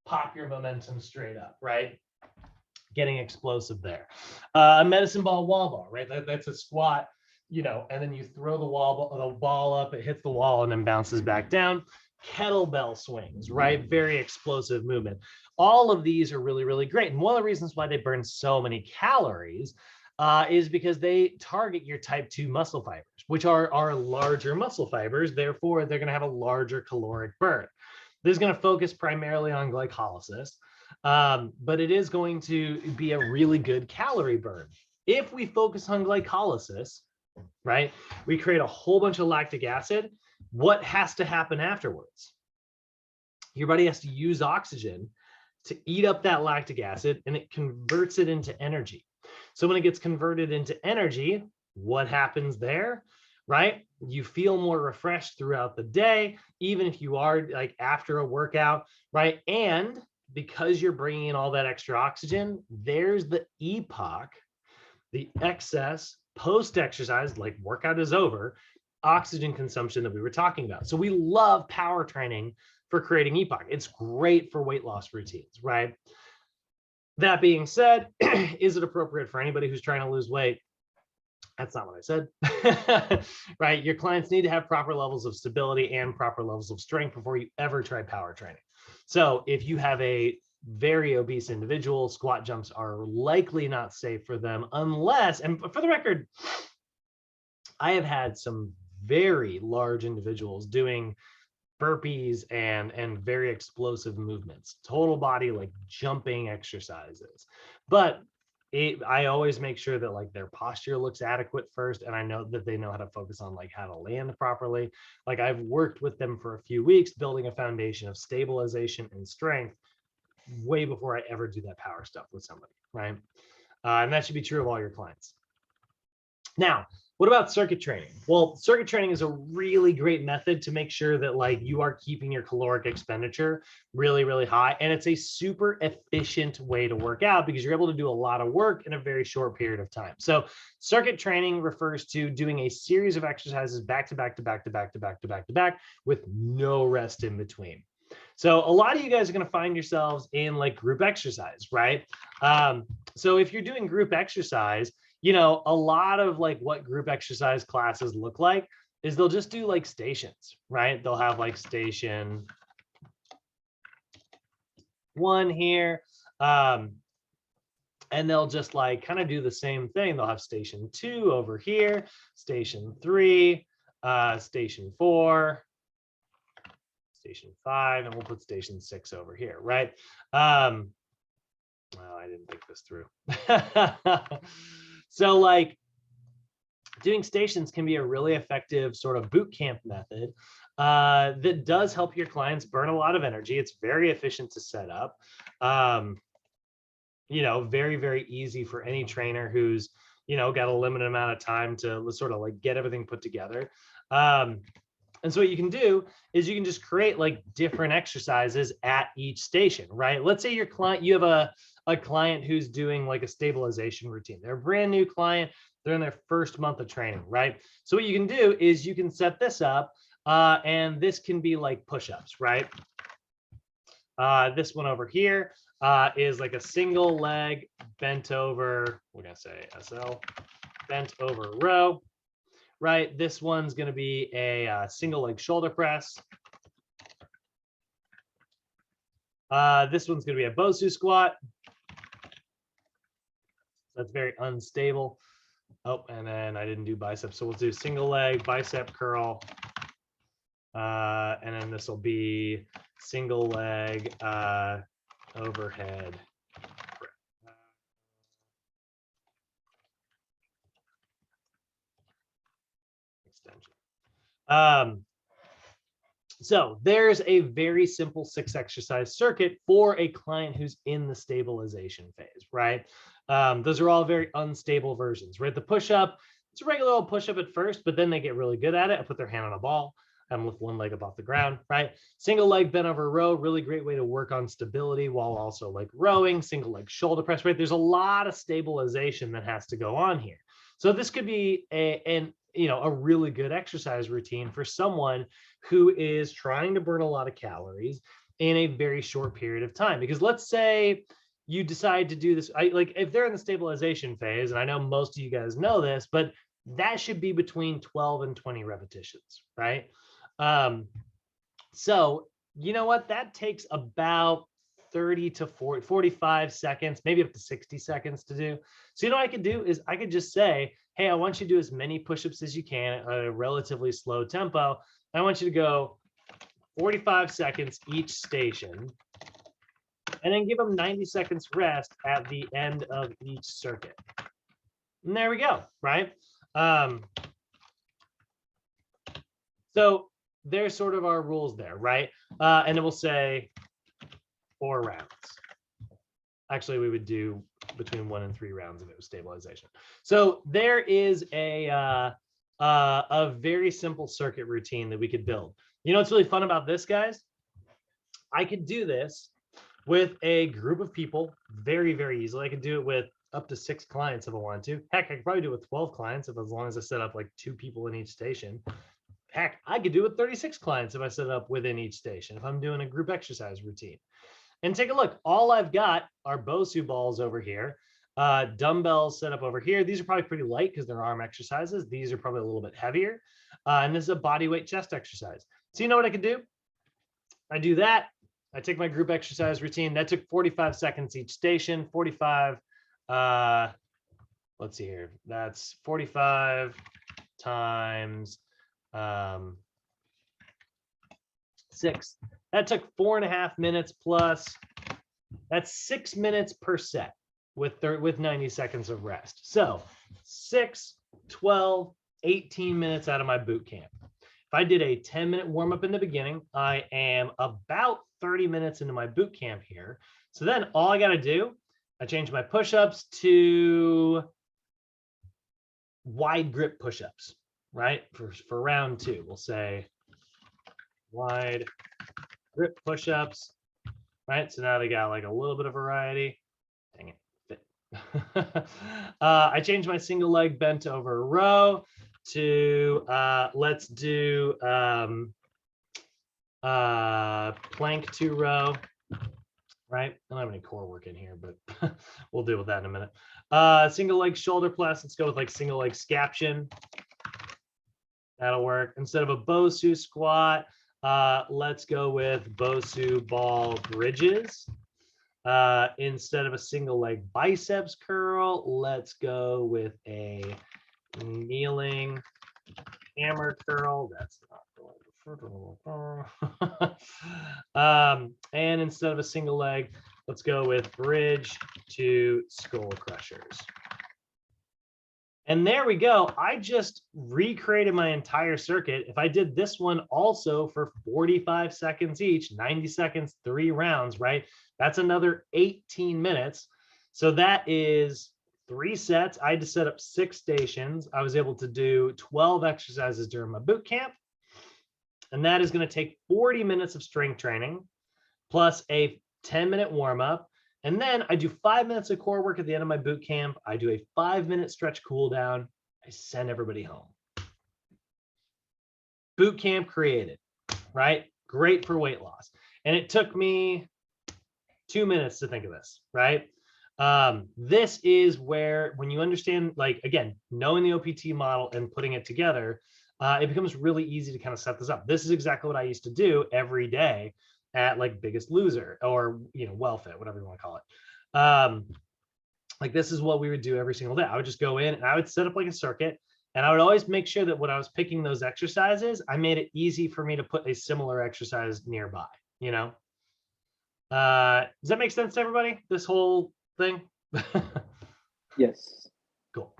pop your momentum straight up, right? Getting explosive there. A medicine ball wall ball, right? That's a squat, and then you throw the ball up, it hits the wall and then bounces back down. Kettlebell swings, right? Very explosive movement. All of these are really, really great. And one of the reasons why they burn so many calories is because they target your type 2 muscle fibers, which are larger muscle fibers. Therefore, they're going to have a larger caloric burn. This is going to focus primarily on glycolysis, but it is going to be a really good calorie burn. If we focus on glycolysis, right, we create a whole bunch of lactic acid. What has to happen afterwards? Your body has to use oxygen to eat up that lactic acid, and it converts it into energy. So when it gets converted into energy, what happens there, right? You feel more refreshed throughout the day, even if you are like after a workout, right? And because you're bringing in all that extra oxygen, there's the Epoc, the excess post-exercise, like workout is over, oxygen consumption that we were talking about. So we love power training for creating Epoc. It's great for weight loss routines, right? That being said, is it appropriate for anybody who's trying to lose weight? That's not what I said, right? Your clients need to have proper levels of stability and proper levels of strength before you ever try power training. So if you have a very obese individual, squat jumps are likely not safe for them unless, and for the record, I have had some very large individuals doing burpees and very explosive movements, total body like jumping exercises. But I always make sure that like their posture looks adequate first, and I know that they know how to focus on like how to land properly. Like I've worked with them for a few weeks building a foundation of stabilization and strength way before I ever do that power stuff with somebody, right? And that should be true of all your clients. Now, what about circuit training? Well, circuit training is a really great method to make sure that like you are keeping your caloric expenditure really, really high. And it's a super efficient way to work out because you're able to do a lot of work in a very short period of time. So circuit training refers to doing a series of exercises back to back to back to back to back to back to back with no rest in between. So a lot of you guys are going to find yourselves in like group exercise, right? So if you're doing group exercise, a lot of like what group exercise classes look like is they'll just do like stations, right? They'll have like station 1 here, and they'll just like kind of do the same thing. They'll have station 2 over here, station 3, station 4, station 5, and we'll put station 6 over here, right? Well, I didn't think this through. So like doing stations can be a really effective sort of boot camp method that does help your clients burn a lot of energy. It's very efficient to set up. Very, very easy for any trainer who's, got a limited amount of time to sort of like get everything put together. And so what you can do is you can just create like different exercises at each station, right? Let's say you have a client who's doing like a stabilization routine. They're a brand new client. They're in their first month of training, right? So what you can do is you can set this up, and this can be like push-ups, right? This one over here is like a single leg bent over, we're gonna say SL, bent over row, right? This one's gonna be a single leg shoulder press. This one's gonna be a Bosu squat. That's very unstable. Oh, and then I didn't do biceps. So we'll do single leg bicep curl. And then this will be single leg overhead. Extension. So there's a very simple 6 exercise circuit for a client who's in the stabilization phase, right? Those are all very unstable versions, right? The push-up, it's a regular old push-up at first, but then they get really good at it. I put their hand on a ball, have them lift one leg up off the ground, right? Single leg bent over row, really great way to work on stability while also like rowing, single leg shoulder press, right? There's a lot of stabilization that has to go on here. So this could be a really good exercise routine for someone who is trying to burn a lot of calories in a very short period of time. Because let's say you decide to do this, if they're in the stabilization phase, and I know most of you guys know this, but that should be between 12 and 20 repetitions, right? So you know what? That takes about 30 to 40, 45 seconds, maybe up to 60 seconds to do. So you know what I could do is I could just say, hey, I want you to do as many push-ups as you can at a relatively slow tempo. I want you to go 45 seconds each station, and then give them 90 seconds rest at the end of each circuit. And there we go, right? So there's sort of our rules there, right? And it will say 4 rounds. Actually, we would do between 1 and 3 rounds if it was stabilization. So there is a very simple circuit routine that we could build. You know what's really fun about this, guys? I could do this with a group of people very, very easily. I could do it with up to 6 clients if I wanted to. Heck, I could probably do it with 12 clients as long as I set up like 2 people in each station. Heck, I could do it with 36 clients if I set it up within each station if I'm doing a group exercise routine. And take a look. All I've got are Bosu balls over here, dumbbells set up over here. These are probably pretty light because they're arm exercises. These are probably a little bit heavier. And this is a body weight chest exercise. So you know what I could do? I do that. I take my group exercise routine. That took 45 seconds each station. 45. Let's see here. That's 45 times 6. That took 4.5 minutes plus. That's 6 minutes per set with 90 seconds of rest. So 6, 12, 18 minutes out of my boot camp. If I did a 10-minute warm up in the beginning, I am about 30 minutes into my boot camp here. So then all I got to do, I change my push-ups to wide grip push-ups, right? For round 2, we'll say wide grip push-ups, right? So now they got like a little bit of variety. Dang it, fit. I changed my single leg bent over row to let's do plank 2 row, right? I don't have any core work in here, but we'll deal with that in a minute. Single leg shoulder press. Let's go with like single leg scaption. That'll work. Instead of a Bosu squat, let's go with Bosu ball bridges. Instead of a single leg biceps curl, let's go with a kneeling hammer curl. That's not going. And instead of a single leg, let's go with bridge to skull crushers. And there we go. I just recreated my entire circuit. If I did this one also for 45 seconds each, 90 seconds, 3 rounds, right? That's another 18 minutes. So that is 3 sets. I had to set up 6 stations. I was able to do 12 exercises during my boot camp. And that is going to take 40 minutes of strength training plus a 10-minute warm up. And then I do 5 minutes of core work at the end of my boot camp. I do a 5-minute stretch cool down. I send everybody home. Boot camp created, right? Great for weight loss. And it took me 2 minutes to think of this, right? This is where, when you understand, like, again, knowing the OPT model and putting it together, it becomes really easy to kind of set this up. This is exactly what I used to do every day at like Biggest Loser or, you know, WellFit, whatever you want to call it. Like this is what we would do every single day. I would just go in and I would set up like a circuit, and I would always make sure that when I was picking those exercises, I made it easy for me to put a similar exercise nearby, you know? Does that make sense to everybody, this whole thing? Yes. Cool.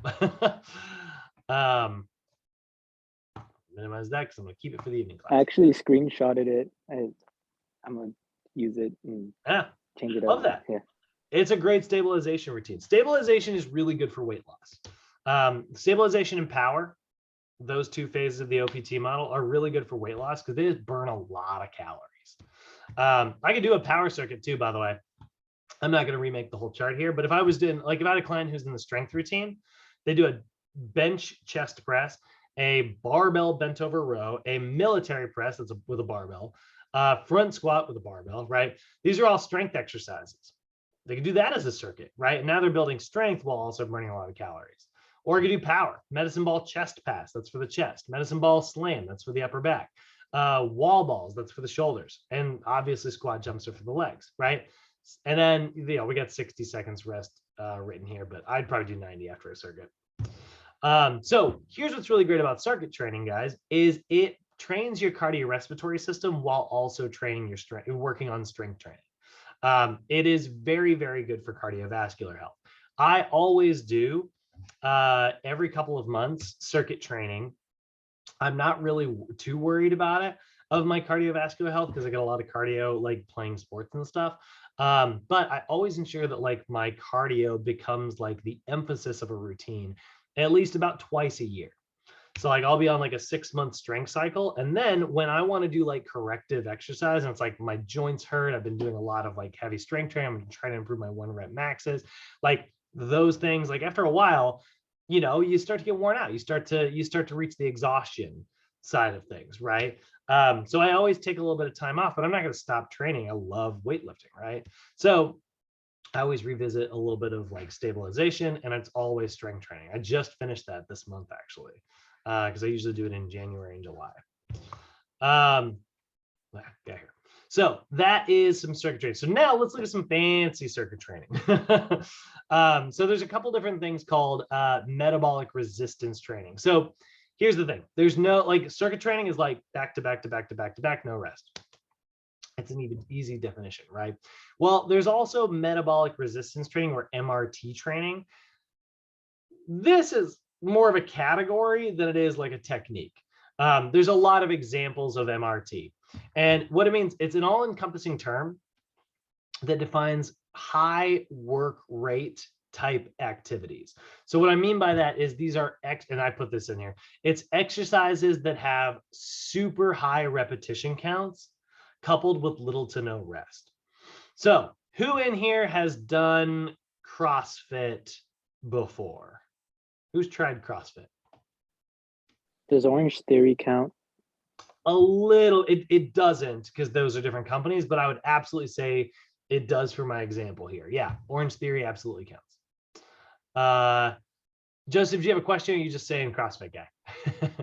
Minimize that because I'm going to keep it for the evening class. I actually screenshotted it. I'm going to use it and change it up. Love that. Yeah. It's a great stabilization routine. Stabilization is really good for weight loss. Stabilization and power, those two phases of the OPT model, are really good for weight loss because they just burn a lot of calories. I could do a power circuit too, by the way. I'm not going to remake the whole chart here, but if I was doing, like, if I had a client who's in the strength routine, they do a bench chest press, a barbell bent over row, a military press that's with a barbell, front squat with a barbell, right? These are all strength exercises. They can do that as a circuit, right? And now they're building strength while also burning a lot of calories. Or you can do power, medicine ball chest pass, that's for the chest, medicine ball slam, that's for the upper back, wall balls, that's for the shoulders, and obviously squat jumps are for the legs, right? And then, you know, we got 60 seconds rest written here, but I'd probably do 90 after a circuit. So here's what's really great about circuit training, guys, is it trains your cardiorespiratory system while also training your strength, working on strength training. It is very, very good for cardiovascular health. I always do every couple of months circuit training. I'm not really too worried about it of my cardiovascular health because I get a lot of cardio like playing sports and stuff. But I always ensure that like my cardio becomes like the emphasis of a routine at least about twice a year. So like I'll be on like a 6-month strength cycle. And then when I want to do like corrective exercise and it's like my joints hurt, I've been doing a lot of like heavy strength training, I'm trying to improve my 1-rep maxes, like those things, like after a while, you know, you start to get worn out. You start to reach the exhaustion side of things, right? So I always take a little bit of time off, but I'm not going to stop training. I love weightlifting, right? So I always revisit a little bit of like stabilization, and it's always strength training. I just finished that this month actually, because I usually do it in January and July. Yeah, here. So that is some circuit training. So now let's look at some fancy circuit training. So there's a couple different things called metabolic resistance training. So here's the thing. There's no, like, circuit training is like back to back to back to back to back, no rest. It's an even easy definition, right? Well, there's also metabolic resistance training or MRT training. This is more of a category than it is like a technique. There's a lot of examples of MRT. And what it means, it's an all-encompassing term that defines high work rate type activities. So what I mean by that is these are, and I put this in here, it's exercises that have super high repetition counts coupled with little to no rest. So who in here has done CrossFit before? Who's tried CrossFit? Does Orange Theory count? A little, it doesn't, because those are different companies, but I would absolutely say it does for my example here. Yeah, Orange Theory absolutely counts. Joseph, do you have a question, or are you just saying CrossFit guy?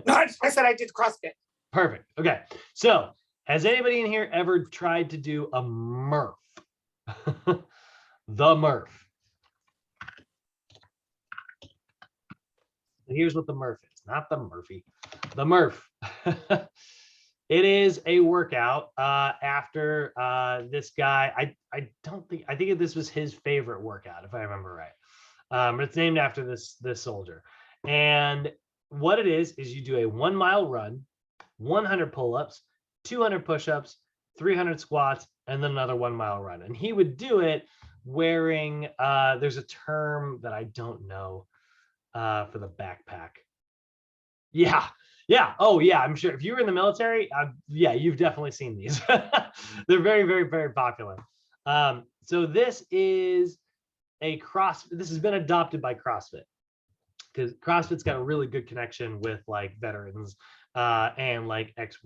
No, I said I did CrossFit. Perfect. Okay. So has anybody in here ever tried to do a Murph? The Murph. And here's what the Murph is, not the Murphy, the Murph. It is a workout after this guy. I think this was his favorite workout, if I remember right. But it's named after this soldier. And what it is you do a 1 mile run, 100 pull-ups, 200 push-ups, 300 squats, and then another 1 mile run. And he would do it wearing, there's a term that I don't know for the backpack. Yeah. Oh yeah, I'm sure if you were in the military, yeah, you've definitely seen these. They're very, very, very popular. So this is this has been adopted by CrossFit, because CrossFit's got a really good connection with like veterans and like ex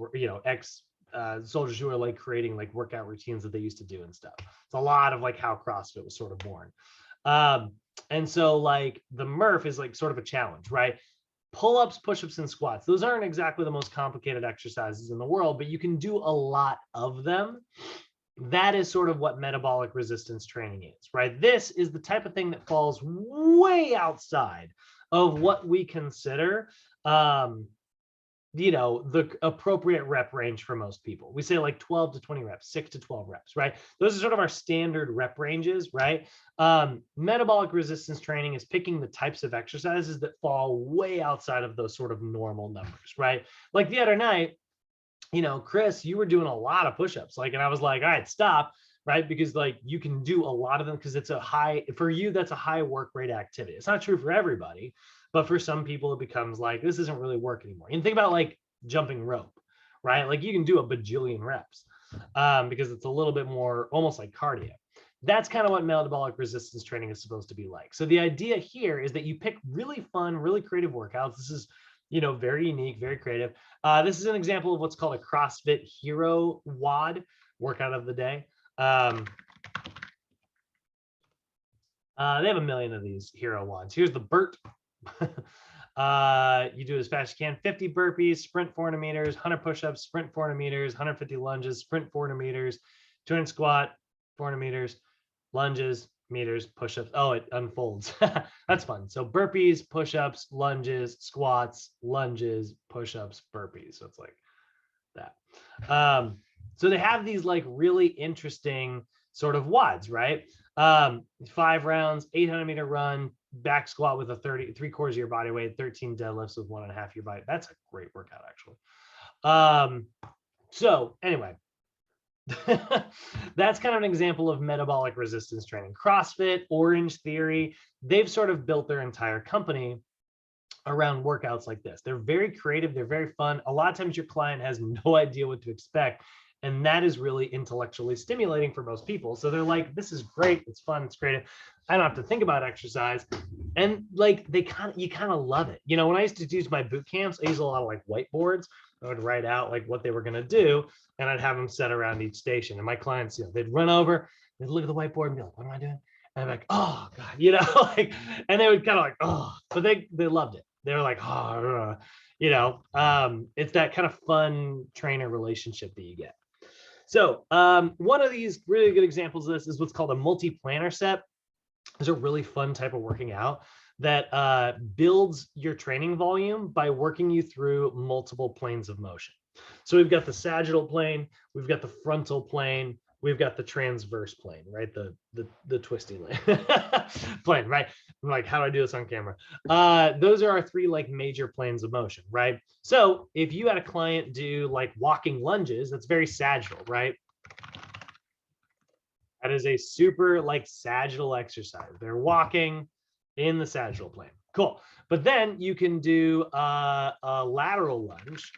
soldiers who are like creating like workout routines that they used to do and stuff. It's a lot of like how CrossFit was sort of born. And so like the Murph is like sort of a challenge, right? Pull-ups, push-ups, and squats. Those aren't exactly the most complicated exercises in the world, but you can do a lot of them. That is sort of what metabolic resistance training is, right? This is the type of thing that falls way outside of what we consider the appropriate rep range for most people. We say like 12 to 20 reps, 6 to 12 reps, right? Those are sort of our standard rep ranges, right? Metabolic resistance training is picking the types of exercises that fall way outside of those sort of normal numbers, right? Like the other night, Chris, you were doing a lot of push-ups, and I was like, all right, stop, right? Because like you can do a lot of them because it's for you, that's a high work rate activity. It's not true for everybody, but for some people it becomes like, this doesn't really work anymore. And think about like jumping rope, right? Like you can do a bajillion reps because it's a little bit more almost like cardio. That's kind of what metabolic resistance training is supposed to be like. So the idea here is that you pick really fun, really creative workouts. This is very unique, very creative. This is an example of what's called a CrossFit Hero WOD, workout of the day. They have a million of these Hero WODs. Here's the Burt. You do it as fast as you can. 50 burpees, sprint 400 meters, 100 push-ups, sprint 400 meters, 150 lunges, sprint 400 meters, 200 squat, 400 meters, lunges, meters, push-ups. Oh, it unfolds. That's fun. So burpees, push-ups, lunges, squats, lunges, push-ups, burpees. So it's like that. So they have these like really interesting sort of WODs, right? 5 rounds, 800-meter run, back squat with a 3/4 of your body weight, 13 deadlifts with 1.5 of your body. That's a great workout, actually. So anyway, that's kind of an example of metabolic resistance training. CrossFit, Orange Theory, they've sort of built their entire company around workouts like this. They're very creative. They're very fun. A lot of times your client has no idea what to expect. And that is really intellectually stimulating for most people. So they're like, this is great. It's fun. It's creative. I don't have to think about exercise. And like, you kind of love it. When I used to do my boot camps, I used a lot of like whiteboards. I would write out like what they were going to do. And I'd have them set around each station. And my clients, they'd run over, they'd look at the whiteboard and be like, what am I doing? And I'm like, oh God, and they would kind of like, oh, but they loved it. They were like, oh, it's that kind of fun trainer relationship that you get. So one of these really good examples of this is what's called a multi-planner set. It's a really fun type of working out that builds your training volume by working you through multiple planes of motion. So we've got the sagittal plane, we've got the frontal plane, we've got the transverse plane, right? The twisty plane, right? I'm like, how do I do this on camera? Those are our 3 like major planes of motion, right? So if you had a client do like walking lunges, that's very sagittal, right? That is a super like sagittal exercise. They're walking in the sagittal plane. Cool. But then you can do a lateral lunge,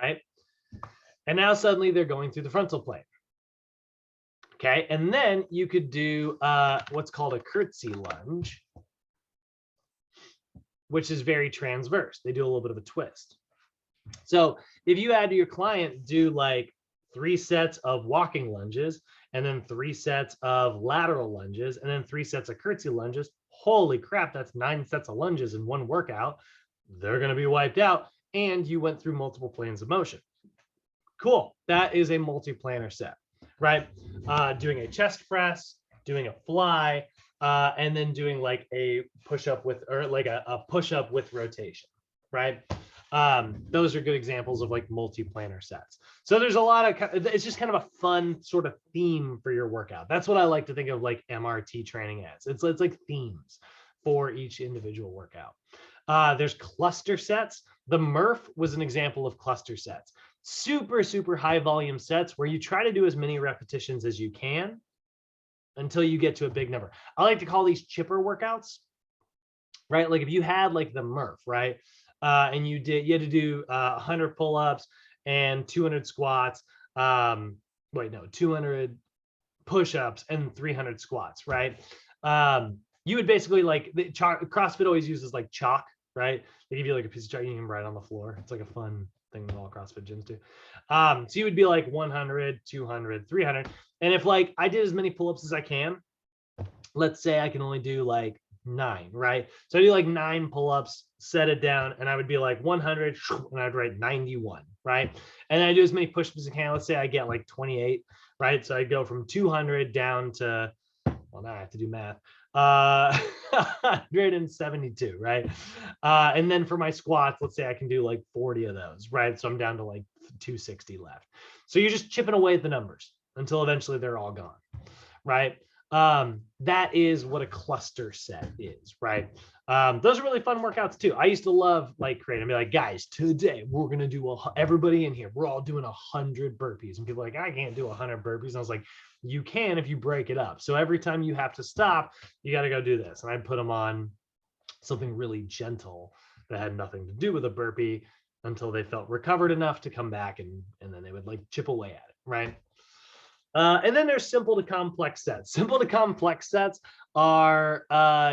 right? And now suddenly they're going through the frontal plane. Okay, and then you could do what's called a curtsy lunge, which is very transverse. They do a little bit of a twist. So if you had to your client do like 3 sets of walking lunges, and then 3 sets of lateral lunges, and then 3 sets of curtsy lunges, holy crap, that's 9 sets of lunges in one workout. They're going to be wiped out, and you went through multiple planes of motion. Cool. That is a multi-planner set, right? Doing a chest press, doing a fly, and then doing like a push-up with, or like a push-up with rotation, right? Those are good examples of like multi-planner sets. So there's a lot of, it's just kind of a fun sort of theme for your workout. That's what I like to think of like MRT training as. It's like themes for each individual workout. There's cluster sets. The Murph was an example of cluster sets. Super, super high volume sets where you try to do as many repetitions as you can until you get to a big number. I like to call these chipper workouts, right? Like if you had like the Murph, right? And you had to do 100 pull-ups and 200 squats, 200 push-ups and 300 squats, right? You would basically like CrossFit always uses like chalk, right? They give you like a piece of chalk, you can write on the floor. It's like a fun thing that all CrossFit gyms do. So you would be like 100, 200, 300. And if like I did as many pull-ups as I can, let's say I can only do like 9, right? So I do like 9 pull-ups, set it down, and I would be like 100, and I'd write 91, right? And then I do as many push-ups as I can. Let's say I get like 28, right? So I go from 200 down to, well, now I have to do math, 172, right? And then for my squats, let's say I can do like 40 of those, right? So I'm down to like 260 left. So you're just chipping away at the numbers until eventually they're all gone, right? That is what a cluster set is, right? Those are really fun workouts too. I used to love like creating, I'd be like, guys, today we're going to do, everybody in here, we're all doing 100 burpees. And people are like, I can't do 100 burpees. And I was like, you can if you break it up. So every time you have to stop, you got to go do this. And I'd put them on something really gentle that had nothing to do with a burpee until they felt recovered enough to come back, and then they would like chip away at it, right? And then there's simple to complex sets. Simple to complex sets are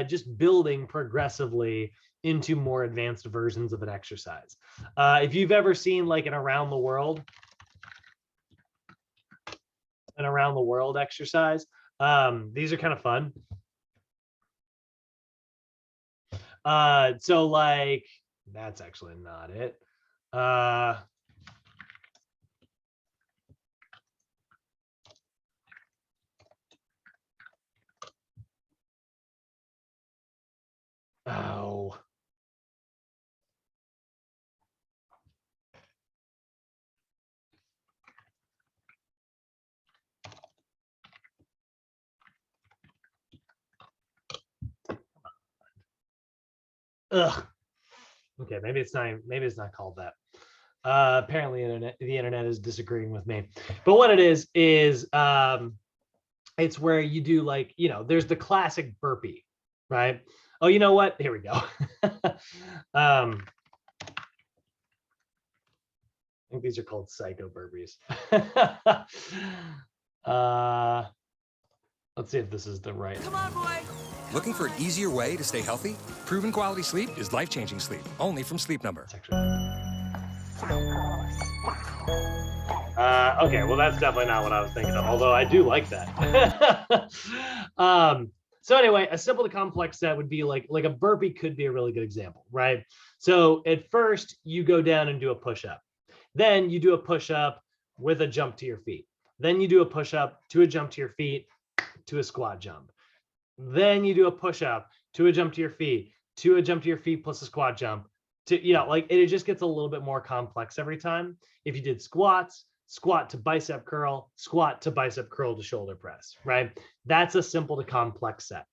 just building progressively into more advanced versions of an exercise. If you've ever seen like an around the world exercise, these are kind of fun. So like, that's actually not it. Oh. Ugh. Okay, maybe it's not called that. Apparently the internet is disagreeing with me. But what it is it's where you do like, there's the classic burpee, right? Oh, you know what? Here we go. I think these are called psycho burpees. Let's see if this is the right. Come on, boy. Looking for an easier way to stay healthy? Proven quality sleep is life-changing sleep, only from Sleep Number. Okay, well, that's definitely not what I was thinking of, although I do like that. So anyway, a simple to complex set would be like a burpee could be a really good example, right? So at first you go down and do a push-up. Then you do a push-up with a jump to your feet. Then you do a push-up to a jump to your feet to a squat jump. Then you do a push-up to a jump to your feet plus a squat jump. Like it just gets a little bit more complex every time. If you did squats, squat to bicep curl, squat to bicep curl to shoulder press, right? That's a simple to complex set.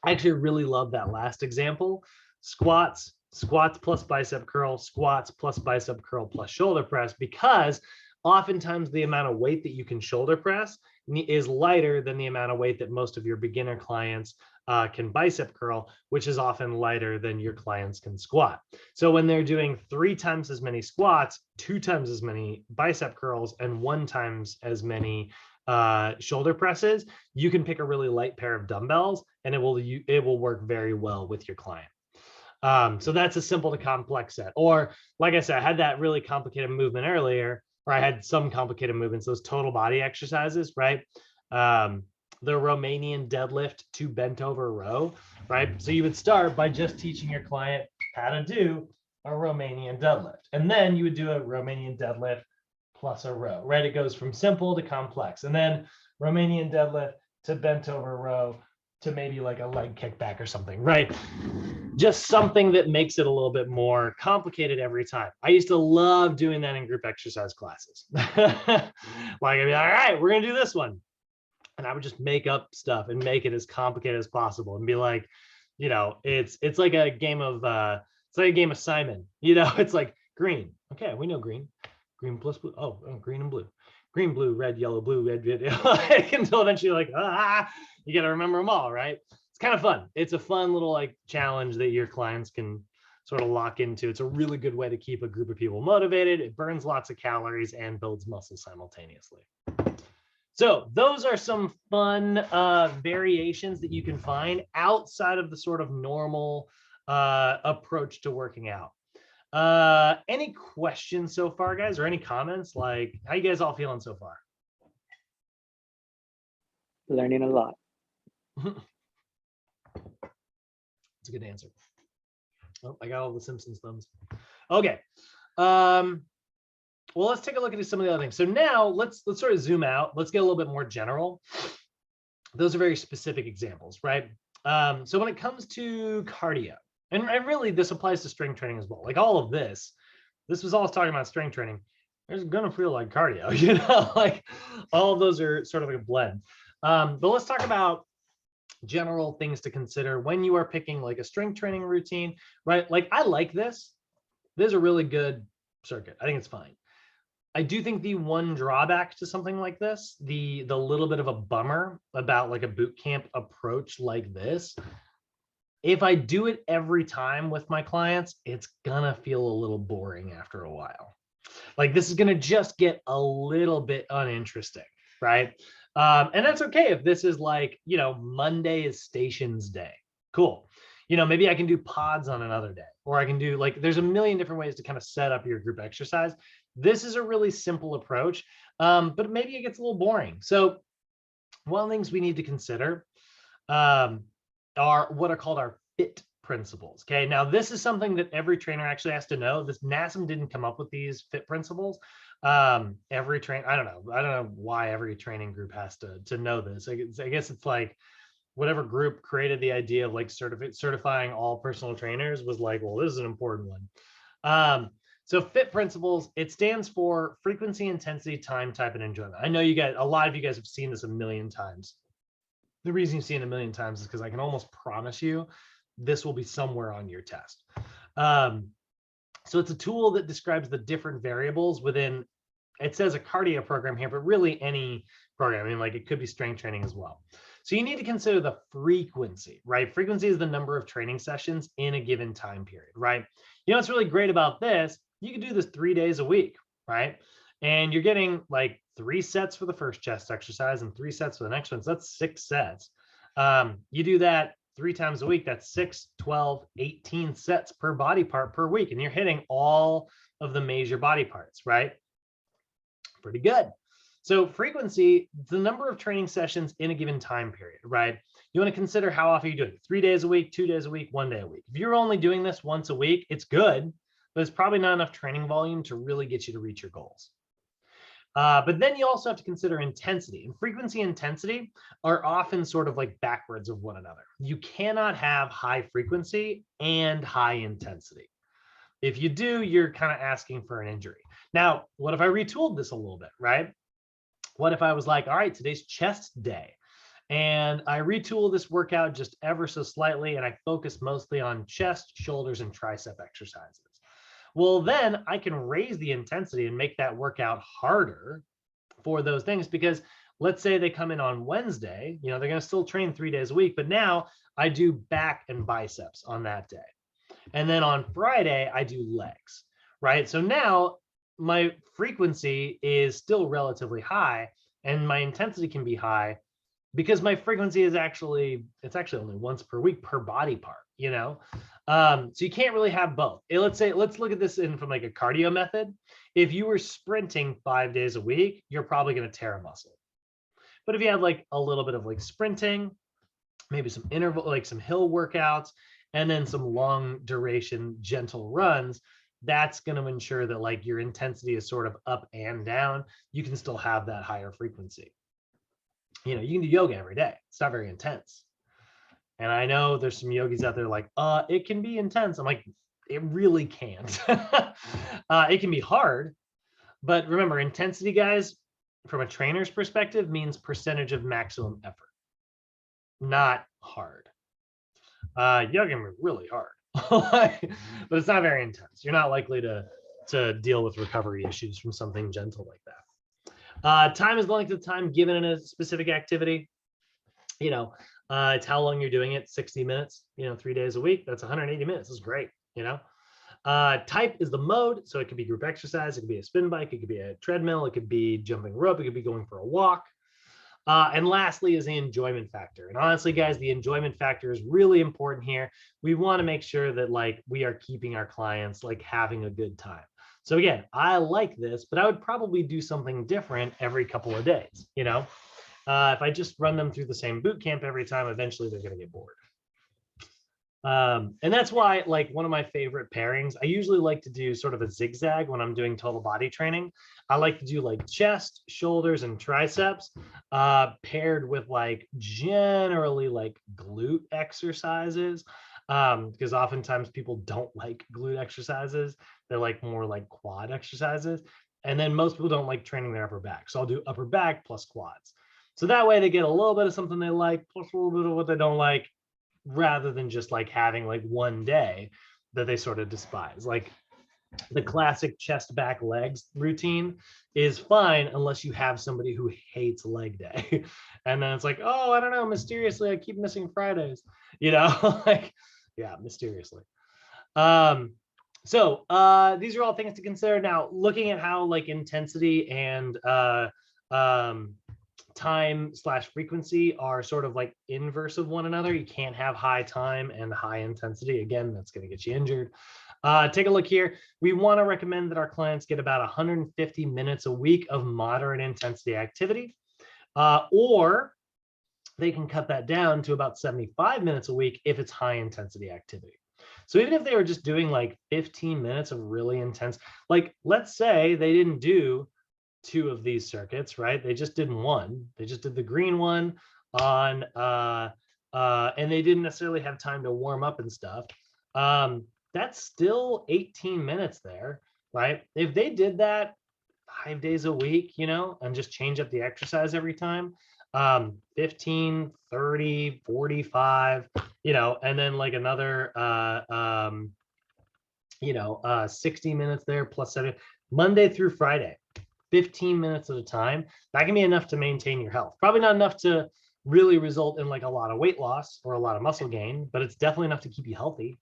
I actually really love that last example. Squats plus bicep curl, squats plus bicep curl plus shoulder press, because oftentimes the amount of weight that you can shoulder press is lighter than the amount of weight that most of your beginner clients can bicep curl, which is often lighter than your clients can squat. So when they're doing 3 times as many squats, 2 times as many bicep curls, and 1 times as many shoulder presses, you can pick a really light pair of dumbbells and it will work very well with your client. So that's a simple to complex set. Or like I said, I had that really complicated movement earlier, or I had some complicated movements, those total body exercises, right? The Romanian deadlift to bent over row, right? So you would start by just teaching your client how to do a Romanian deadlift. And then you would do a Romanian deadlift plus a row, right? It goes from simple to complex. And then Romanian deadlift to bent over row to maybe like a leg kickback or something, right? Just something that makes it a little bit more complicated every time. I used to love doing that in group exercise classes. Like I'd be like, all right, we're gonna do this one. And I would just make up stuff and make it as complicated as possible and be like, it's like a game of Simon, it's like green. Okay, we know green plus blue. Oh, green and blue. Green, blue, red, yellow, blue, red, until eventually you're like, you got to remember them all, right? It's kind of fun. It's a fun little like challenge that your clients can sort of lock into. It's a really good way to keep a group of people motivated. It burns lots of calories and builds muscle simultaneously. So those are some fun variations that you can find outside of the sort of normal approach to working out. Any questions so far, guys, or any comments? Like, how you guys all feeling so far? Learning a lot. That's a good answer. Oh, I got all the Simpsons thumbs. Okay. Well, let's take a look at some of the other things. So now let's sort of zoom out. Let's get a little bit more general. Those are very specific examples, right? So when it comes to cardio, and really this applies to strength training as well. Like all of this was all talking about strength training. It's gonna feel like cardio, you know, like all of those are sort of like a blend. But let's talk about general things to consider when you are picking like a strength training routine, right? Like I like this. This is a really good circuit. I think it's fine. I do think the one drawback to something like this, the little bit of a bummer about like a boot camp approach like this, if I do it every time with my clients, it's gonna feel a little boring after a while. Like this is gonna just get a little bit uninteresting, right? And that's okay if this is like, you know, Monday is stations day. Cool. You know, maybe I can do pods on another day, or I can do like, there's a million different ways to kind of set up your group exercise. This is a really simple approach, but maybe it gets a little boring. So one of the things we need to consider are what are called our fit principles. Okay, now this is something that every trainer actually has to know. This NASM didn't come up with these fit principles. Every I don't know why every training group has to know this. I guess it's like whatever group created the idea of like certifying all personal trainers was like, well, this is an important one. So fit principles, it stands for frequency, intensity, time, type, and enjoyment. I know you guys, a lot of you guys have seen this a million times. The reason you've seen it a million times is because I can almost promise you this will be somewhere on your test. So it's a tool that describes the different variables within, it says a cardio program here, but really any program. I mean, like it could be strength training as well. So you need to consider the frequency, right? Frequency is the number of training sessions in a given time period, right? You know what's really great about this? You can do this 3 days a week, right? And you're getting like 3 sets for the first chest exercise and 3 sets for the next one. So that's 6 sets. You do that 3 times a week. That's 6, 12, 18 sets per body part per week. And you're hitting all of the major body parts, right? Pretty good. So frequency, the number of training sessions in a given time period, right? You want to consider how often you're doing it. 3 days a week, 2 days a week, 1 day a week. If you're only doing this once a week, it's good, but it's probably not enough training volume to really get you to reach your goals. But then you also have to consider intensity, and frequency and intensity are often sort of like backwards of one another. You cannot have high frequency and high intensity. If you do, you're kind of asking for an injury. Now, what if I retooled this a little bit, right? What if I was like, all right, today's chest day, and I retool this workout just ever so slightly, and I focus mostly on chest, shoulders, and tricep exercises. Well, then I can raise the intensity and make that workout harder for those things, because let's say they come in on Wednesday, you know, they're going to still train 3 days a week, but now I do back and biceps on that day. And then on Friday, I do legs, right? So now my frequency is still relatively high and my intensity can be high because my frequency is actually, it's actually only once per week per body part, you know? So you can't really have both. Let's look at this in from like a cardio method. If you were sprinting 5 days a week, you're probably going to tear a muscle. But if you have like a little bit of like sprinting, maybe some interval, like some hill workouts, and then some long duration gentle runs, that's going to ensure that like your intensity is sort of up and down. You can still have that higher frequency. You know, you can do yoga every day. It's not very intense. And I know there's some yogis out there like, it can be intense. I'm like, it really can't. It can be hard, but remember, intensity, guys, from a trainer's perspective, means percentage of maximum effort, not hard. Yoga can be really hard, but it's not very intense. You're not likely to deal with recovery issues from something gentle like that. Time is the length of time given in a specific activity. You know, it's how long you're doing it, 60 minutes, you know, 3 days a week. That's 180 minutes. That's great, you know. Type is the mode. So it could be group exercise. It could be a spin bike. It could be a treadmill. It could be jumping rope. It could be going for a walk. And lastly is the enjoyment factor. And honestly, guys, the enjoyment factor is really important here. We want to make sure that like we are keeping our clients like having a good time. So again, I like this, but I would probably do something different every couple of days. You know, if I just run them through the same boot camp every time, eventually they're going to get bored. And that's why, like, one of my favorite pairings, I usually like to do sort of a zigzag when I'm doing total body training. I like to do like chest, shoulders, and triceps paired with like generally like glute exercises. Because oftentimes people don't like glute exercises. They're like more like quad exercises. And then most people don't like training their upper back. So I'll do upper back plus quads. So that way they get a little bit of something they like, plus a little bit of what they don't like, rather than just like having like one day that they sort of despise. Like the classic chest, back, legs routine is fine unless you have somebody who hates leg day. And then it's like, oh, I don't know, mysteriously I keep missing Fridays, you know, like, yeah, mysteriously. So these are all things to consider. Now, looking at how like intensity and time / frequency are sort of like inverse of one another. You can't have high time and high intensity. Again, that's going to get you injured. Take a look here. We want to recommend that our clients get about 150 minutes a week of moderate intensity activity, or they can cut that down to about 75 minutes a week if it's high intensity activity. So even if they were just doing like 15 minutes of really intense, like let's say they didn't do 2 of these circuits, right? They just did one. They just did the green one on, and they didn't necessarily have time to warm up and stuff. That's still 18 minutes there, right? If they did that 5 days a week, you know, and just change up the exercise every time, 15, 30, 45, you know, and then like another, 60 minutes there plus 7, Monday through Friday, 15 minutes at a time, that can be enough to maintain your health. Probably not enough to really result in like a lot of weight loss or a lot of muscle gain, but it's definitely enough to keep you healthy.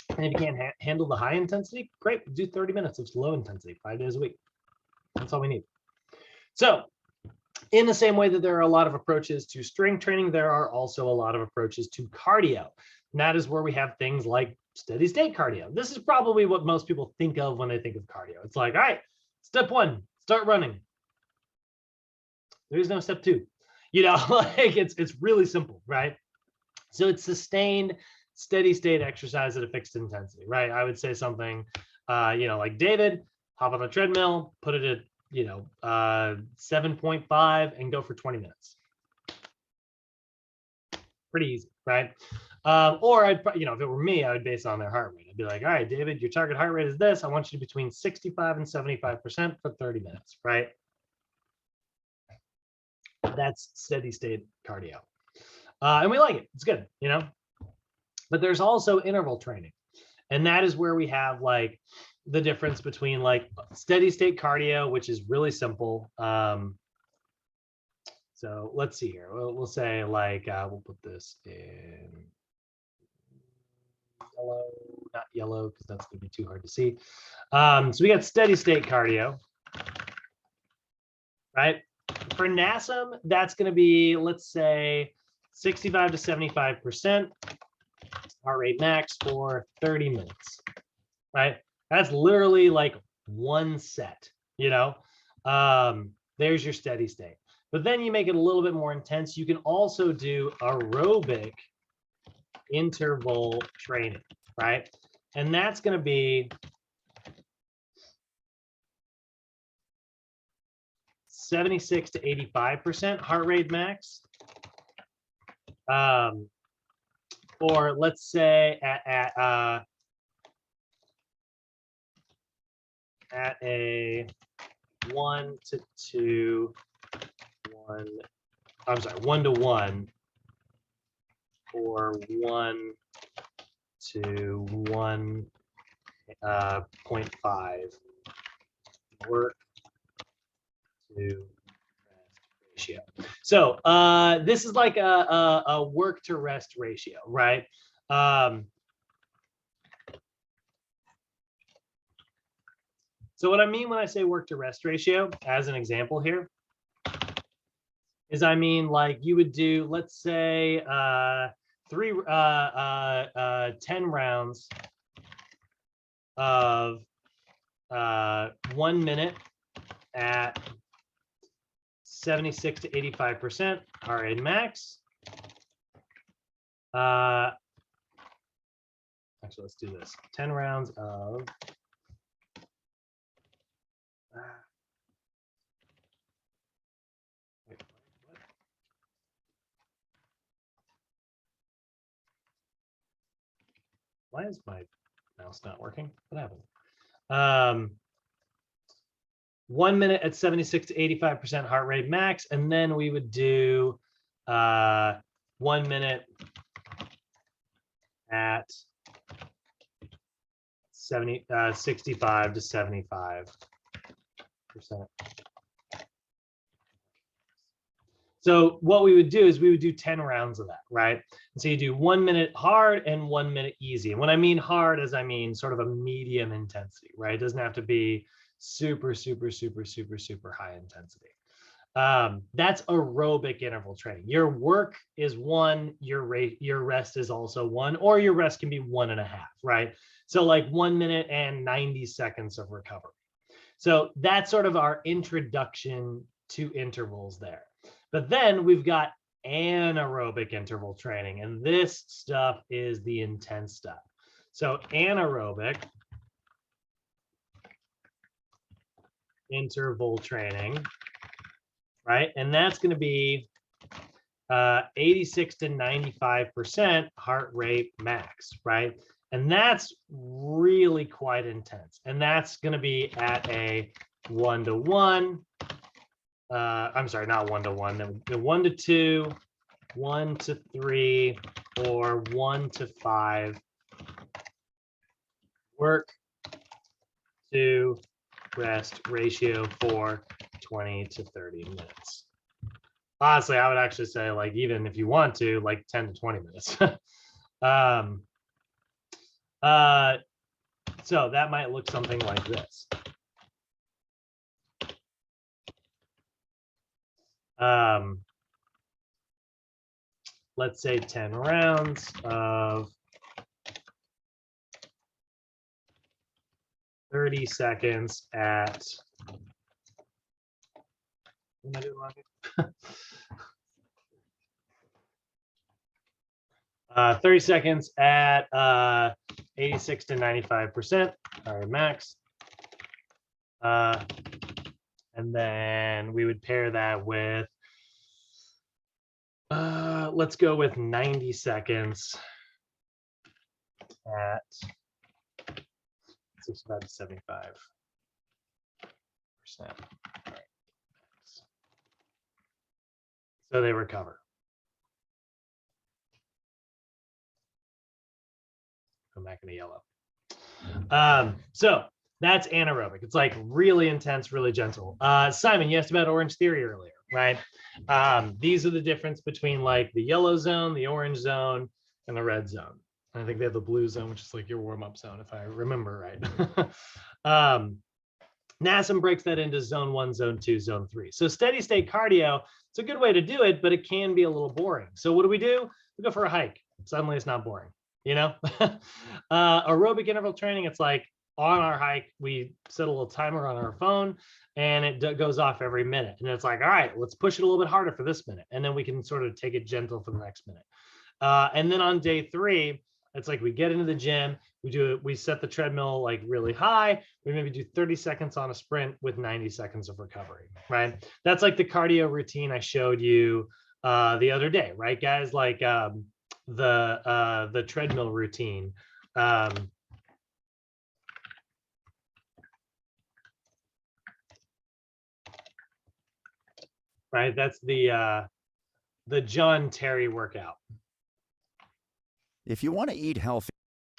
And if you can't handle the high intensity, great, do 30 minutes of low intensity, 5 days a week. That's all we need. So in the same way that there are a lot of approaches to strength training, there are also a lot of approaches to cardio. And that is where we have things like steady state cardio. This is probably what most people think of when they think of cardio. It's like, all right, step 1, start running. There's no step 2. You know, like it's really simple, right? So it's sustained steady state exercise at a fixed intensity, right? I would say something, like David, hop on the treadmill, put it at, 7.5 and go for 20 minutes. Pretty easy, right? Or I'd, if it were me, I would base it on their heart rate. I'd be like, all right, David, your target heart rate is this. I want you to be between 65 and 75% for 30 minutes, right? That's steady state cardio. And we like it. It's good, you know? But there's also interval training. And that is where we have like the difference between like steady state cardio, which is really simple. So let's see here. We'll say like, we'll put this in yellow, not yellow, because that's going to be too hard to see. So we got steady state cardio, right? For NASM, that's going to be, let's say, 65 to 75% heart rate max for 30 minutes, right? That's literally like one set, you know? There's your steady state. But then you make it a little bit more intense. You can also do aerobic interval training, right? And that's going to be 76 to 85% heart rate max. Or let's say at a 1 to 1 or 1 to 1.5 work to rest ratio. So this is like a work to rest ratio, right? So what I mean when I say work to rest ratio, as an example here, is I mean like you would do, let's say 10 rounds of 1 minute at 76 to 85% RA max. Actually, let's do this. 10 rounds of wait, what? Why is my mouse not working? What happened? 1 minute at 76 to 85% heart rate max, and then we would do 1 minute at 65 to 75%. So what we would do is we would do 10 rounds of that, right? And so you do 1 minute hard and 1 minute easy. And when I mean hard, as I mean sort of a medium intensity, right? It doesn't have to be super, super, super, super, super high intensity. That's aerobic interval training. Your work is 1, your rest is also 1, or your rest can be 1.5, right? So like 1 minute and 90 seconds of recovery. So that's sort of our introduction to intervals there. But then we've got anaerobic interval training, and this stuff is the intense stuff. So anaerobic interval training, right? And that's going to be 86 to 95% heart rate max, right? And that's really quite intense. And that's going to be at a 1-to-1. I'm sorry, not 1-to-1, 1-to-2, 1-to-3, or 1-to-5 work to rest ratio for 20 to 30 minutes. Honestly, I would actually say, like, even if you want to, like 10 to 20 minutes. So that might look something like this. Let's say 10 rounds of 30 seconds at, what am I doing wrong here? 30 seconds at 86 to 95%, our max. And then we would pair that with, let's go with 90 seconds at 65 to 75%. So they recover. Come back into yellow. So that's anaerobic. It's like really intense, really gentle. Simon, you asked about Orange Theory earlier, right? These are the difference between like the yellow zone, the orange zone, and the red zone. I think they have the blue zone, which is like your warm-up zone, if I remember right. NASM breaks that into zone 1, zone 2, zone 3. So steady state cardio, it's a good way to do it, but it can be a little boring. So what do? We go for a hike. Suddenly it's not boring, you know? Aerobic interval training, it's like on our hike, we set a little timer on our phone and it goes off every minute. And it's like, all right, let's push it a little bit harder for this minute. And then we can sort of take it gentle for the next minute. And then on day 3, it's like we get into the gym, we set the treadmill like really high. We maybe do 30 seconds on a sprint with 90 seconds of recovery, right? That's like the cardio routine I showed you the other day, right, guys? Like the treadmill routine. Right, that's the John Terry workout. If you want to eat healthy.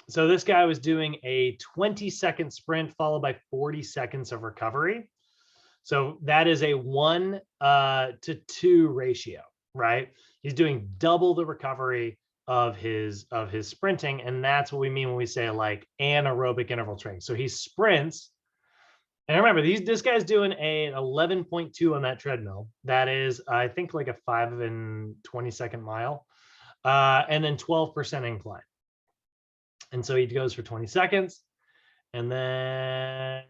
So this guy was doing a 20-second sprint followed by 40 seconds of recovery. So that is a 1 to 2 ratio, right? He's doing double the recovery of his sprinting, and that's what we mean when we say like anaerobic interval training. So he sprints, And remember, this guy's doing an 11.2 on that treadmill. That is, I think, like a 5 and 20-second mile, and then 12% incline. And so he goes for 20 seconds, and then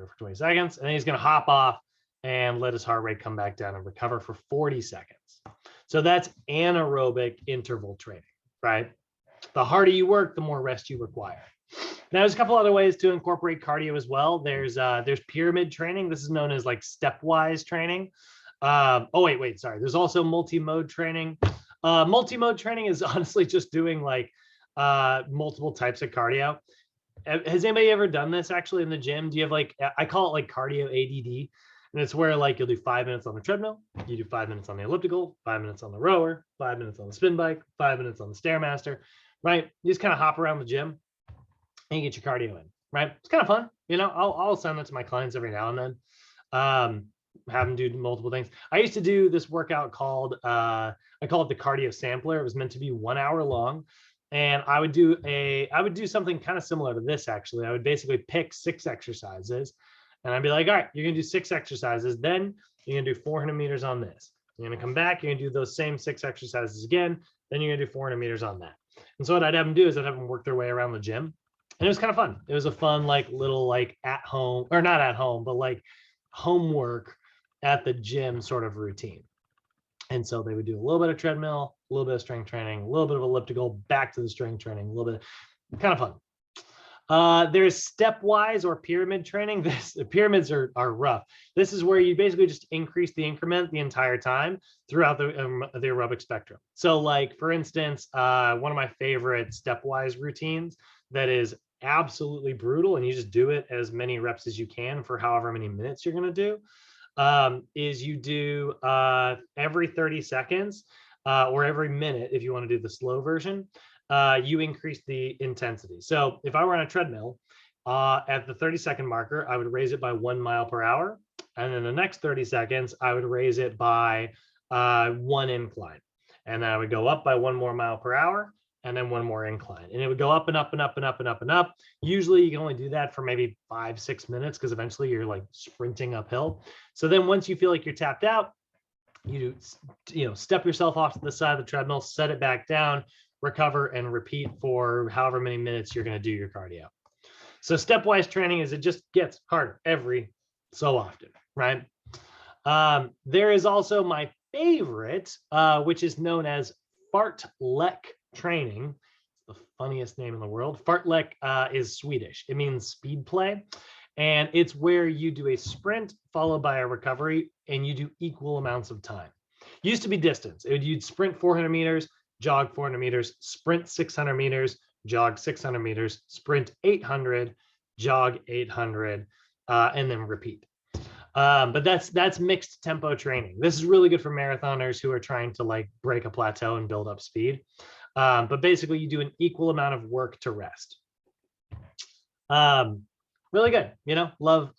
for 20 seconds, and then he's going to hop off and let his heart rate come back down and recover for 40 seconds. So that's anaerobic interval training, right? The harder you work, the more rest you require. Now, there's a couple other ways to incorporate cardio as well. There's pyramid training. This is known as like stepwise training. Sorry. There's also multi-mode training. Multi-mode training is honestly just doing like multiple types of cardio. Has anybody ever done this actually in the gym? Do you have like, I call it like cardio ADD, and it's where like you'll do 5 minutes on the treadmill, you do 5 minutes on the elliptical, 5 minutes on the rower, 5 minutes on the spin bike, 5 minutes on the Stairmaster, right? You just kind of hop around the gym and you get your cardio in, right? It's kind of fun. You know, I'll send that to my clients every now and then. Have them do multiple things. I used to do this workout called, I call it the cardio sampler. It was meant to be 1 hour long. And I would do something kind of similar to this, actually. I would basically pick 6 exercises, and I'd be like, all right, you're gonna do 6 exercises. Then you're gonna do 400 meters on this. You're gonna come back, you're gonna do those same 6 exercises again. Then you're gonna do 400 meters on that. And so what I'd have them do is I'd have them work their way around the gym. And it was kind of fun. It was a fun, like little like at home, or not at home, but like homework at the gym sort of routine. And so they would do a little bit of treadmill, a little bit of strength training, a little bit of elliptical, back to the strength training, a little bit, kind of fun. There's stepwise or pyramid training. The pyramids are rough. This is where you basically just increase the increment the entire time throughout the aerobic spectrum. So like, for instance, one of my favorite stepwise routines that is absolutely brutal, and you just do it as many reps as you can for however many minutes you're going to do, is you do every 30 seconds or every minute, if you want to do the slow version, you increase the intensity. So if I were on a treadmill, at the 30-second marker, I would raise it by 1 mile per hour. And then the next 30 seconds, I would raise it by 1 incline. And then I would go up by 1 more mile per hour, and then 1 more incline. And it would go up and up and up and up and up and up. Usually you can only do that for maybe 5-6 minutes, because eventually you're like sprinting uphill. So then once you feel like you're tapped out, you step yourself off to the side of the treadmill, set it back down, recover, and repeat for however many minutes you're going to do your cardio. So stepwise training is, it just gets harder every so often, right? There is also my favorite, which is known as Lek Training. It's the funniest name in the world. Lek is Swedish. It means speed play. And it's where you do a sprint followed by a recovery, and you do equal amounts of time. Used to be distance. You'd sprint 400 meters, jog 400 meters, sprint 600 meters, jog 600 meters, sprint 800, jog 800, and then repeat. But that's mixed tempo training. This is really good for marathoners who are trying to like break a plateau and build up speed. But basically you do an equal amount of work to rest. Really good, I love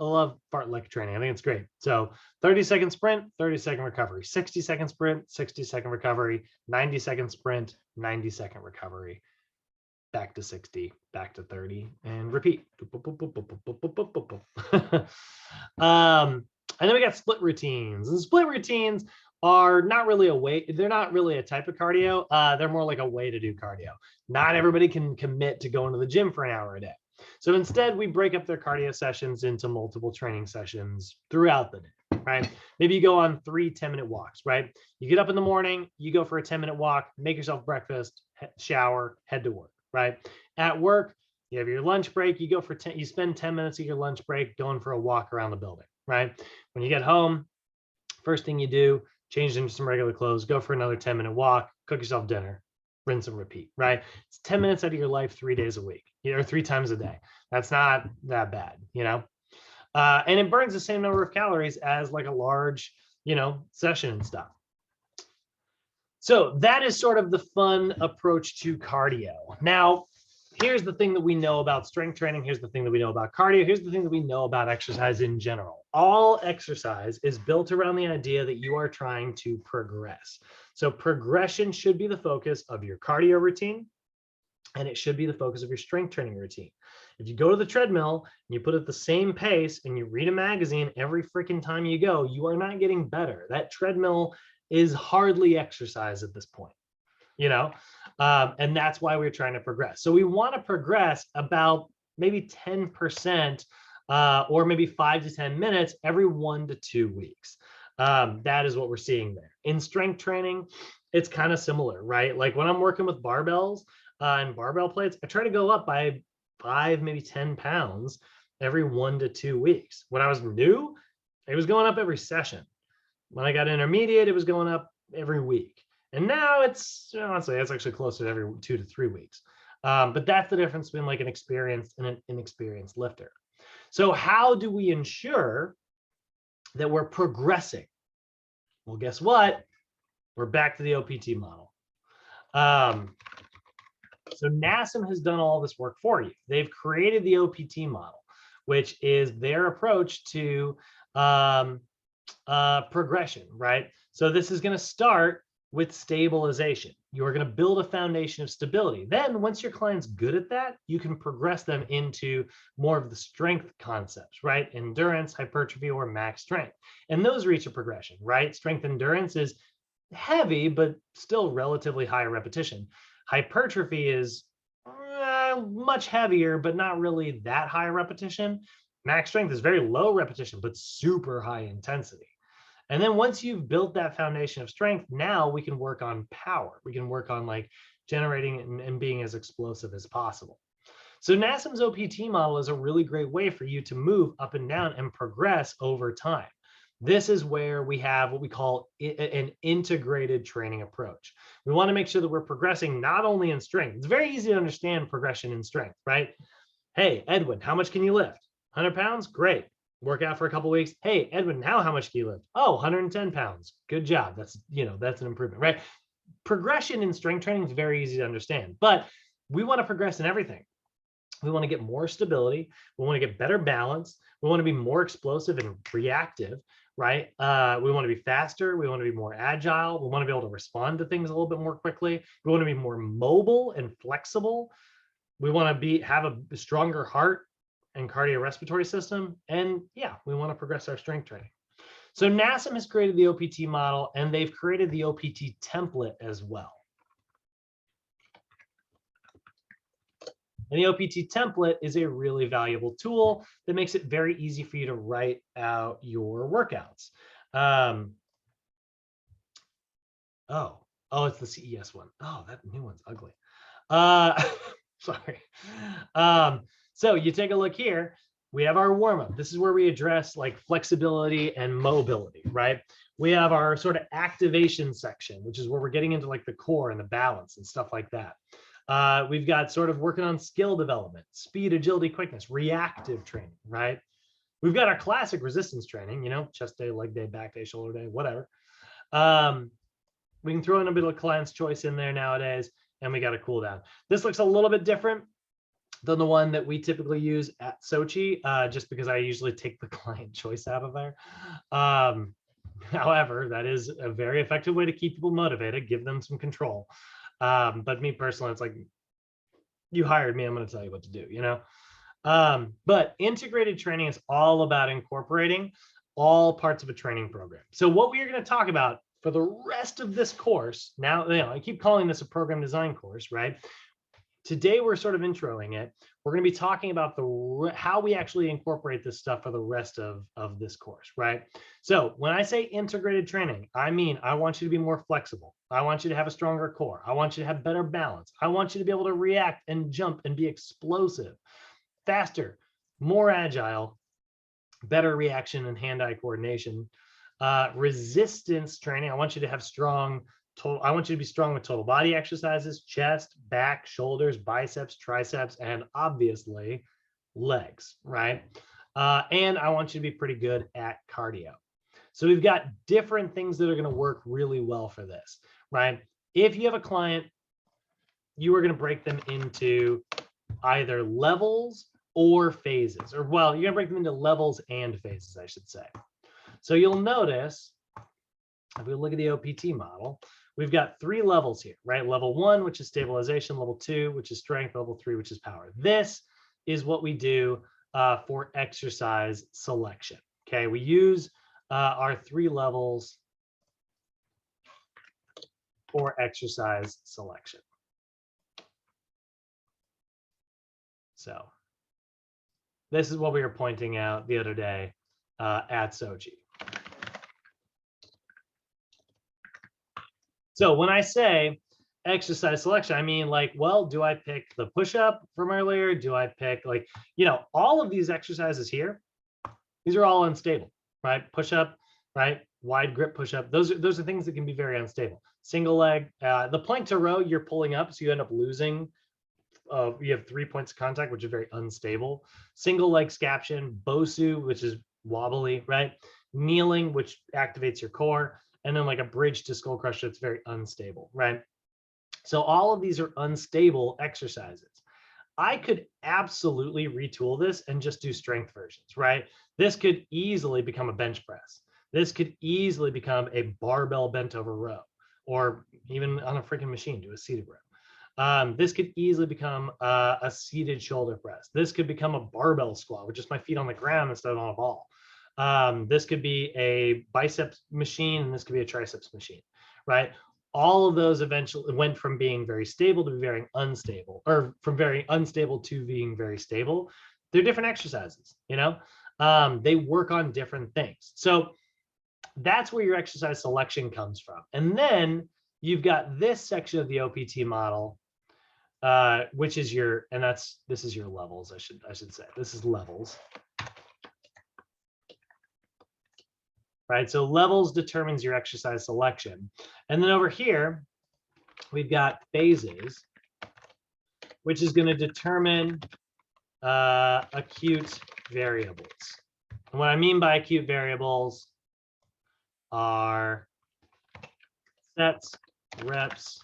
Lek training. I think it's great. So 30-second sprint, 30-second recovery, 60-second sprint, 60-second recovery, 90-second sprint, 90-second recovery, back to 60, back to 30, and repeat. And then we got split routines. And split routines are not really a way, they're not really a type of cardio. They're more like a way to do cardio. Not everybody can commit to going to the gym for an hour a day. So instead, we break up their cardio sessions into multiple training sessions throughout the day, right? Maybe you go on 3 10-minute walks, right? You get up in the morning, you go for a 10-minute walk, make yourself breakfast, shower, head to work, right? At work, you have your lunch break, you go for you spend 10 minutes of your lunch break going for a walk around the building, right? When you get home, first thing you do, change into some regular clothes, go for another 10-minute walk, cook yourself dinner, rinse and repeat, right? It's 10 minutes out of your life 3 days a week, or 3 times a day. That's not that bad, and it burns the same number of calories as like a large, session and stuff. So that is sort of the fun approach to cardio. Now, here's the thing that we know about strength training. Here's the thing that we know about cardio. Here's the thing that we know about exercise in general. All exercise is built around the idea that you are trying to progress. So progression should be the focus of your cardio routine. and it should be the focus of your strength training routine. If you go to the treadmill and you put it the same pace and you read a magazine every freaking time you go, you are not getting better. That treadmill is hardly exercise at this point, you know, and that's why we're trying to progress. So we want to progress about maybe 10% or maybe 5 to 10 minutes every 1 to 2 weeks. That is what we're seeing there. In strength training, it's kind of similar, right? Like when I'm working with barbells and barbell plates, I try to go up by 5, maybe 10 pounds every 1 to 2 weeks. When I was new, it was going up every session. When I got intermediate, it was going up every week. And now it's, honestly, it's actually closer to every 2 to 3 weeks. But that's the difference between like an experienced and an inexperienced lifter. So how do we ensure that we're progressing? Well, guess what? We're back to the OPT model. So NASM has done all this work for you. They've created the OPT model, which is their approach to progression, right? So this is going to start with stabilization. You're going to build a foundation of stability. Then once your client's good at that, you can progress them into more of the strength concepts, right? Endurance, hypertrophy, or max strength. And those reach a progression, right? Strength endurance is heavy, but still relatively high repetition. Hypertrophy is much heavier, but not really that high repetition. Max strength is very low repetition, but super high intensity. And then once you've built that foundation of strength, now we can work on power. We can work on like generating and being as explosive as possible. So NASM's OPT model is a really great way for you to move up and down and progress over time. This is where we have what we call an integrated training approach. We want to make sure that we're progressing not only in strength. It's very easy to understand progression in strength, right? Hey, Edwin, how much can you lift? 100 pounds? Great. Work out for a couple of weeks. Hey, Edwin, now how much can you lift? Oh, 110 pounds. Good job. That's, that's an improvement, right? Progression in strength training is very easy to understand, but we want to progress in everything. We want to get more stability. We want to get better balance. We want to be more explosive and reactive, right? We want to be faster. We want to be more agile. We want to be able to respond to things a little bit more quickly. We want to be more mobile and flexible. We want to have a stronger heart and cardiorespiratory system. And yeah, we want to progress our strength training. So NASM has created the OPT model, and they've created the OPT template as well. And the OPT template is a really valuable tool that makes it very easy for you to write out your workouts. Oh, it's the CES one. Oh, that new one's ugly. Sorry. So you take a look here. We have our warm-up. This is where we address like flexibility and mobility, right? We have our sort of activation section, which is where we're getting into like the core and the balance and stuff like that. We've got sort of working on skill development, speed, agility, quickness, reactive training, right? We've got our classic resistance training, chest day, leg day, back day, shoulder day, whatever. We can throw in a bit of client's choice in there nowadays, and we got a cool down. This looks a little bit different than the one that we typically use at Sochi, just because I usually take the client choice out of there. However, that is a very effective way to keep people motivated, give them some control. But me personally, it's like, you hired me, I'm going to tell you what to do, but integrated training is all about incorporating all parts of a training program. So what we are going to talk about for the rest of this course, now, I keep calling this a program design course, right? Today, we're sort of introing it. We're going to be talking about how we actually incorporate this stuff for the rest of this course, right? So when I say integrated training, I mean, I want you to be more flexible. I want you to have a stronger core. I want you to have better balance. I want you to be able to react and jump and be explosive, faster, more agile, better reaction and hand-eye coordination. Resistance training, I want you to have I want you to be strong with total body exercises, chest, back, shoulders, biceps, triceps, and obviously legs, right? And I want you to be pretty good at cardio. So we've got different things that are going to work really well for this, right? If you have a client, you are going to break them into either levels or phases, or well, you're going to break them into levels and phases, I should say. So you'll notice, if we look at the OPT model, we've got 3 levels here, right? Level 1, which is stabilization, level 2, which is strength, level 3, which is power. This is what we do for exercise selection. Okay, we use our 3 levels for exercise selection. So this is what we were pointing out the other day at Soji. So when I say exercise selection, I mean, like, well, do I pick the push-up from earlier? Do I pick, like, you know, all of these exercises here, these are all unstable, right? Push-up, right? Wide grip push-up. Those are things that can be very unstable. Single leg, the plank to row, you're pulling up, so you end up losing. You have 3 points of contact, which is very unstable. Single leg scaption, Bosu, which is wobbly, right? Kneeling, which activates your core, and then like a bridge to skull crusher, it's very unstable, right? So all of these are unstable exercises. I could absolutely retool this and just do strength versions, right? This could easily become a bench press. This could easily become a barbell bent over row, or even on a freaking machine, do a seated row. This could easily become a seated shoulder press. This could become a barbell squat with just my feet on the ground instead of on a ball. This could be a biceps machine, and this could be a triceps machine, right? All of those eventually went from being very stable to very unstable, or from very unstable to being very stable. They're different exercises, you know? They work on different things. So that's where your exercise selection comes from. And then you've got this section of the OPT model, which is your, and this is your levels, I should say. This is levels. Right, so levels determines your exercise selection. And then over here, we've got phases, which is going to determine acute variables. And what I mean by acute variables are sets, reps,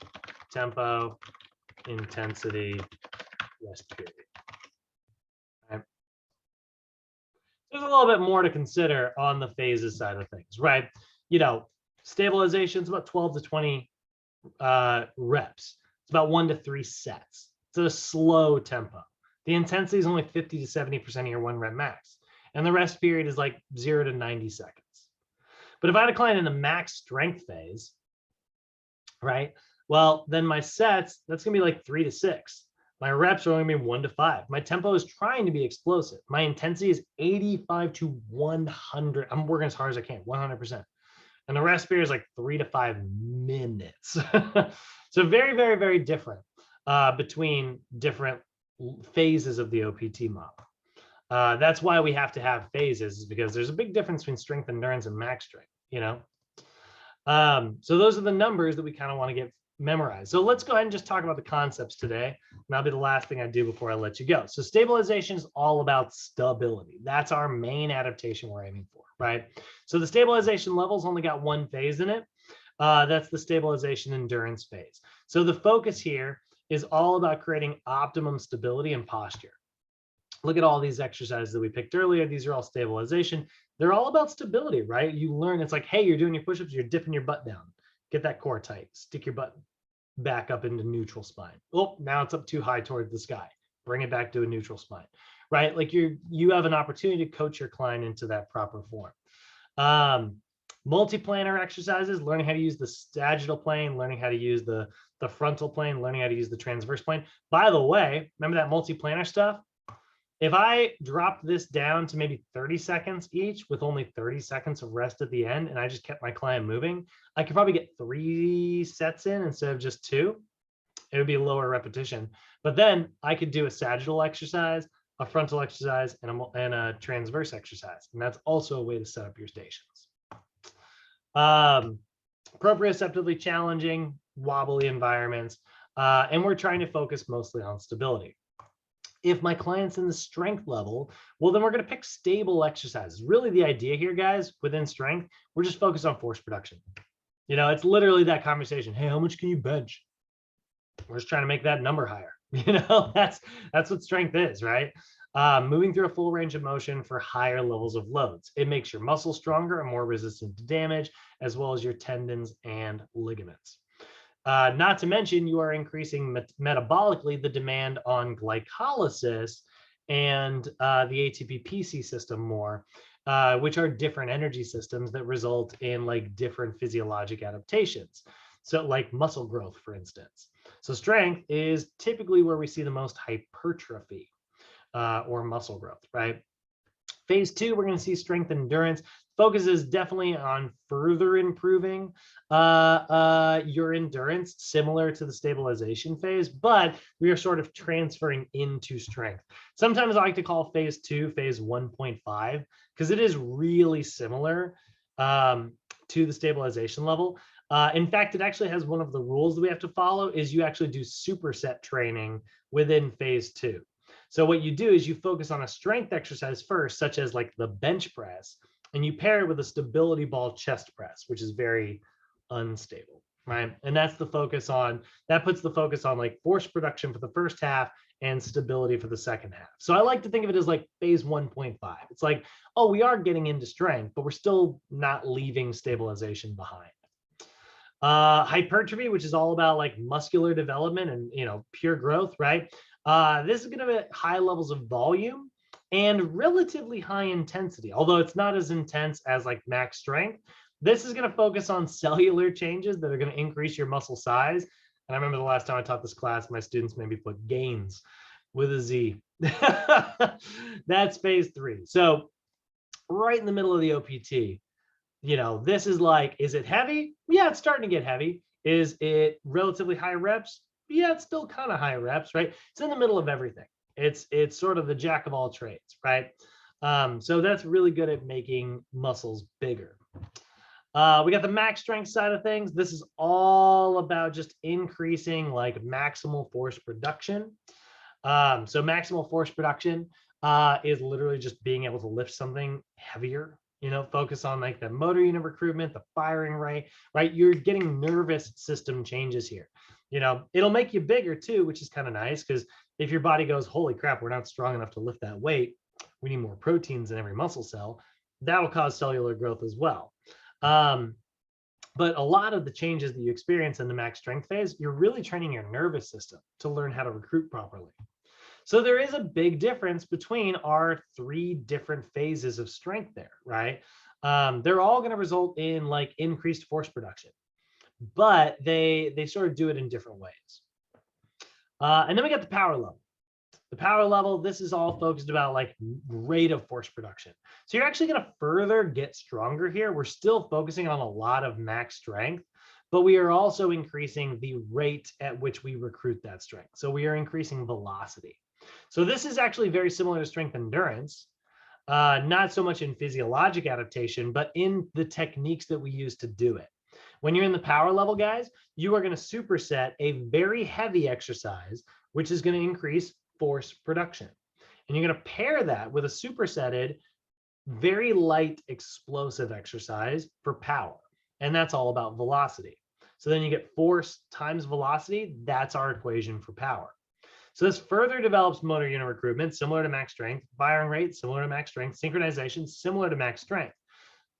tempo, intensity, rest period. Okay. There's a little bit more to consider on the phases side of things, right? You know, stabilization is about 12 to 20 reps. It's about 1 to 3 sets. It's a slow tempo. The intensity is only 50 to 70% of your 1 rep max. And the rest period is like 0 to 90 seconds. But if I had a client in the max strength phase, right? Well, then my sets, that's gonna be like 3 to 6. My reps are only gonna be 1 to 5. My tempo is trying to be explosive. My intensity is 85 to 100. I'm working as hard as I can, 100%. And the rest period is like 3 to 5 minutes. So very, very, very different between different phases of the OPT model. That's why we have to have phases, is because there's a big difference between strength endurance and max strength, you know? So those are the numbers that we kind of want to get memorized. So let's go ahead and just talk about the concepts today. And that'll be the last thing I do before I let you go. So stabilization is all about stability. That's our main adaptation we're aiming for, right? So the stabilization level's only got 1 phase in it. That's the stabilization endurance phase. So the focus here is all about creating optimum stability and posture. Look at all these exercises that we picked earlier. These are all stabilization. They're all about stability, right? You learn, it's like, hey, you're doing your push-ups, you're dipping your butt down. Get that core tight. Stick your butt back up into neutral spine. Oh, now it's up too high toward the sky. Bring it back to a neutral spine, right? Like you have an opportunity to coach your client into that proper form. Multi-planar exercises, learning how to use the sagittal plane, learning how to use the frontal plane, learning how to use the transverse plane. By the way, remember that multi-planar stuff? If I dropped this down to maybe 30 seconds each with only 30 seconds of rest at the end, and I just kept my client moving, I could probably get 3 sets in instead of just 2. It would be a lower repetition. But then I could do a sagittal exercise, a frontal exercise, and a transverse exercise. And that's also a way to set up your stations. Proprioceptively challenging, wobbly environments. And we're trying to focus mostly on stability. If my client's in the strength level, well, then we're going to pick stable exercises. Really, the idea here, guys, within strength, we're just focused on force production. You know, it's literally that conversation. Hey, how much can you bench? We're just trying to make that number higher. You know, that's what strength is, right? Moving through a full range of motion for higher levels of loads. It makes your muscles stronger and more resistant to damage, as well as your tendons and ligaments. Not to mention, you are increasing metabolically the demand on glycolysis and the ATP-PC system more, which are different energy systems that result in like different physiologic adaptations. So like muscle growth, for instance. So strength is typically where we see the most hypertrophy or muscle growth, right? Phase 2, we're going to see strength endurance. Focus is definitely on further improving your endurance, similar to the stabilization phase, but we are sort of transferring into strength. Sometimes I like to call phase 2 phase 1.5 because it is really similar to the stabilization level. In fact, it actually has one of the rules that we have to follow is you actually do superset training within phase 2. So what you do is you focus on a strength exercise first, such as like the bench press, and you pair it with a stability ball chest press, which is very unstable, right? And that's the focus on, that puts the focus on like force production for the first half and stability for the second half. So I like to think of it as like phase 1.5. It's like, oh, we are getting into strength, but we're still not leaving stabilization behind. Hypertrophy, which is all about like muscular development and, you know, pure growth, right? This is going to be at high levels of volume and relatively high intensity, although it's not as intense as like max strength. This is going to focus on cellular changes that are going to increase your muscle size. And I remember the last time I taught this class, my students made me put gains with a Z. That's phase 3. So right in the middle of the OPT, you know, this is like, is it heavy? Yeah, it's starting to get heavy. Is it relatively high reps? Yeah, it's still kind of high reps, right? It's in the middle of everything. It's sort of the jack of all trades, right? So that's really good at making muscles bigger. We got the max strength side of things. This is all about just increasing like maximal force production. So maximal force production is literally just being able to lift something heavier. You know, focus on like the motor unit recruitment, the firing rate, right? You're getting nervous system changes here. You know, it'll make you bigger too, which is kind of nice because if your body goes, holy crap, we're not strong enough to lift that weight, we need more proteins in every muscle cell, that'll cause cellular growth as well. But a lot of the changes that you experience in the max strength phase, you're really training your nervous system to learn how to recruit properly. So there is a big difference between our 3 different phases of strength there, right? They're all going to result in like increased force production, but they sort of do it in different ways. And then we got the power level. The power level, this is all focused about like rate of force production. So you're actually going to further get stronger here. We're still focusing on a lot of max strength, but we are also increasing the rate at which we recruit that strength. So we are increasing velocity. So this is actually very similar to strength endurance, not so much in physiologic adaptation, but in the techniques that we use to do it. When you're in the power level, guys, you are going to superset a very heavy exercise, which is going to increase force production. And you're going to pair that with a supersetted, very light explosive exercise for power. And that's all about velocity. So then you get force times velocity. That's our equation for power. So this further develops motor unit recruitment, similar to max strength, firing rate, similar to max strength, synchronization, similar to max strength.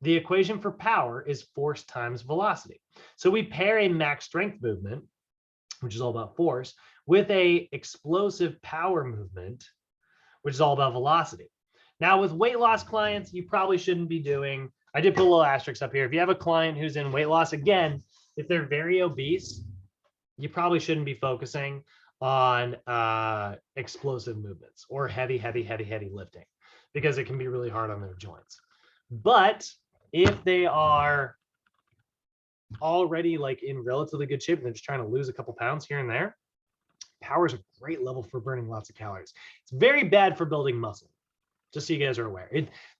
The equation for power is force times velocity. So we pair a max strength movement, which is all about force, with a explosive power movement, which is all about velocity. Now with weight loss clients, you probably shouldn't be doing, I did put a little asterisk up here. If you have a client who's in weight loss, again, if they're very obese, you probably shouldn't be focusing on explosive movements or heavy lifting because it can be really hard on their joints. But if they are already like in relatively good shape and they're just trying to lose a couple pounds here and there, power is a great level for burning lots of calories. It's very bad for building muscle, just so you guys are aware.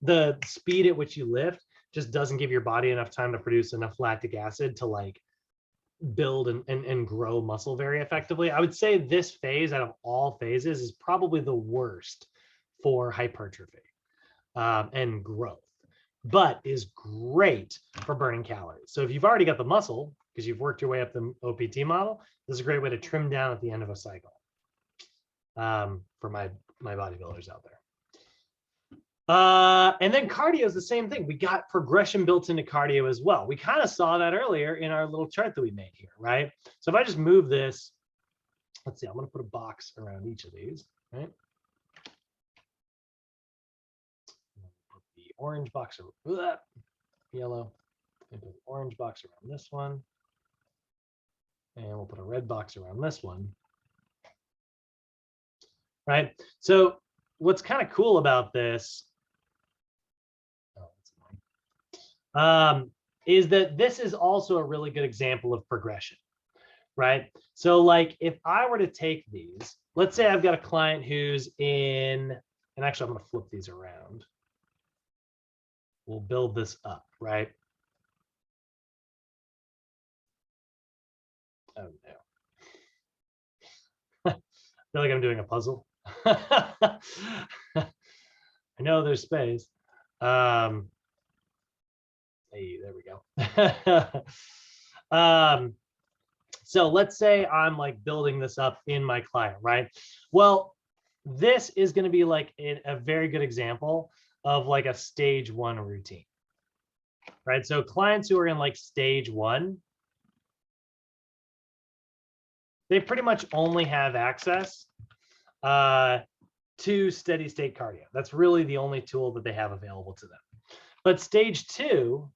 The speed at which you lift just doesn't give your body enough time to produce enough lactic acid to like build and grow muscle very effectively. I would say this phase out of all phases is probably the worst for hypertrophy and growth, but is great for burning calories. So if you've already got the muscle, because you've worked your way up the OPT model, this is a great way to trim down at the end of a cycle for my bodybuilders out there. And then cardio is the same thing. We got progression built into cardio as well. We kind of saw that earlier in our little chart that we made here, right? So if I just move this, let's see, I'm going to put a box around each of these, right? Put the orange box around yellow, and put an orange box around this one. And we'll put a red box around this one, right? So what's kind of cool about this is that this is also a really good example of progression, right? So like if I were to take these, let's say I've got a client who's in, and actually I'm going to flip these around. We'll build this up, right? Oh no. I feel like I'm doing a puzzle. I know there's space. Hey, there we go. So let's say I'm like building this up in my client, right? Well, this is going to be like a very good example of like a stage 1 routine, right? So clients who are in like stage 1, they pretty much only have access to steady state cardio. That's really the only tool that they have available to them. But stage 2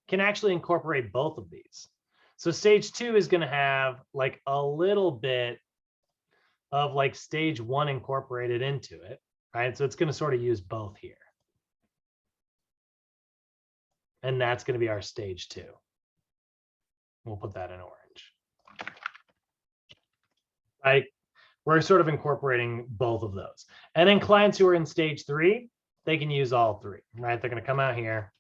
can actually incorporate both of these. So stage 2 is going to have like a little bit of like stage 1 incorporated into it, right? So it's going to sort of use both here. And that's going to be our stage 2. We'll put that in orange. Right? We're sort of incorporating both of those. And then clients who are in stage 3, they can use all 3, right? They're going to come out here.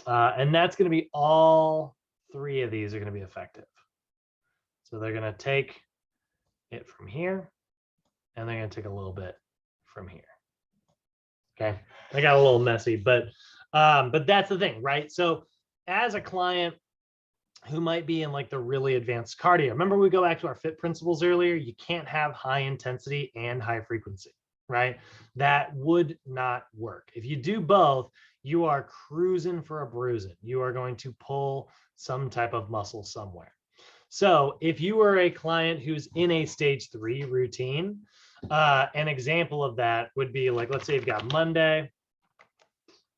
And that's going to be all 3 of these are going to be effective. So they're going to take it from here, and they're going to take a little bit from here. Okay, I got a little messy, but that's the thing, right? So as a client who might be in like the really advanced cardio, remember we go back to our fit principles earlier, you can't have high intensity and high frequency, right? That would not work. If you do both, you are cruising for a bruising. You are going to pull some type of muscle somewhere. So if you are a client who's in a stage 3 routine, an example of that would be like, let's say you've got Monday,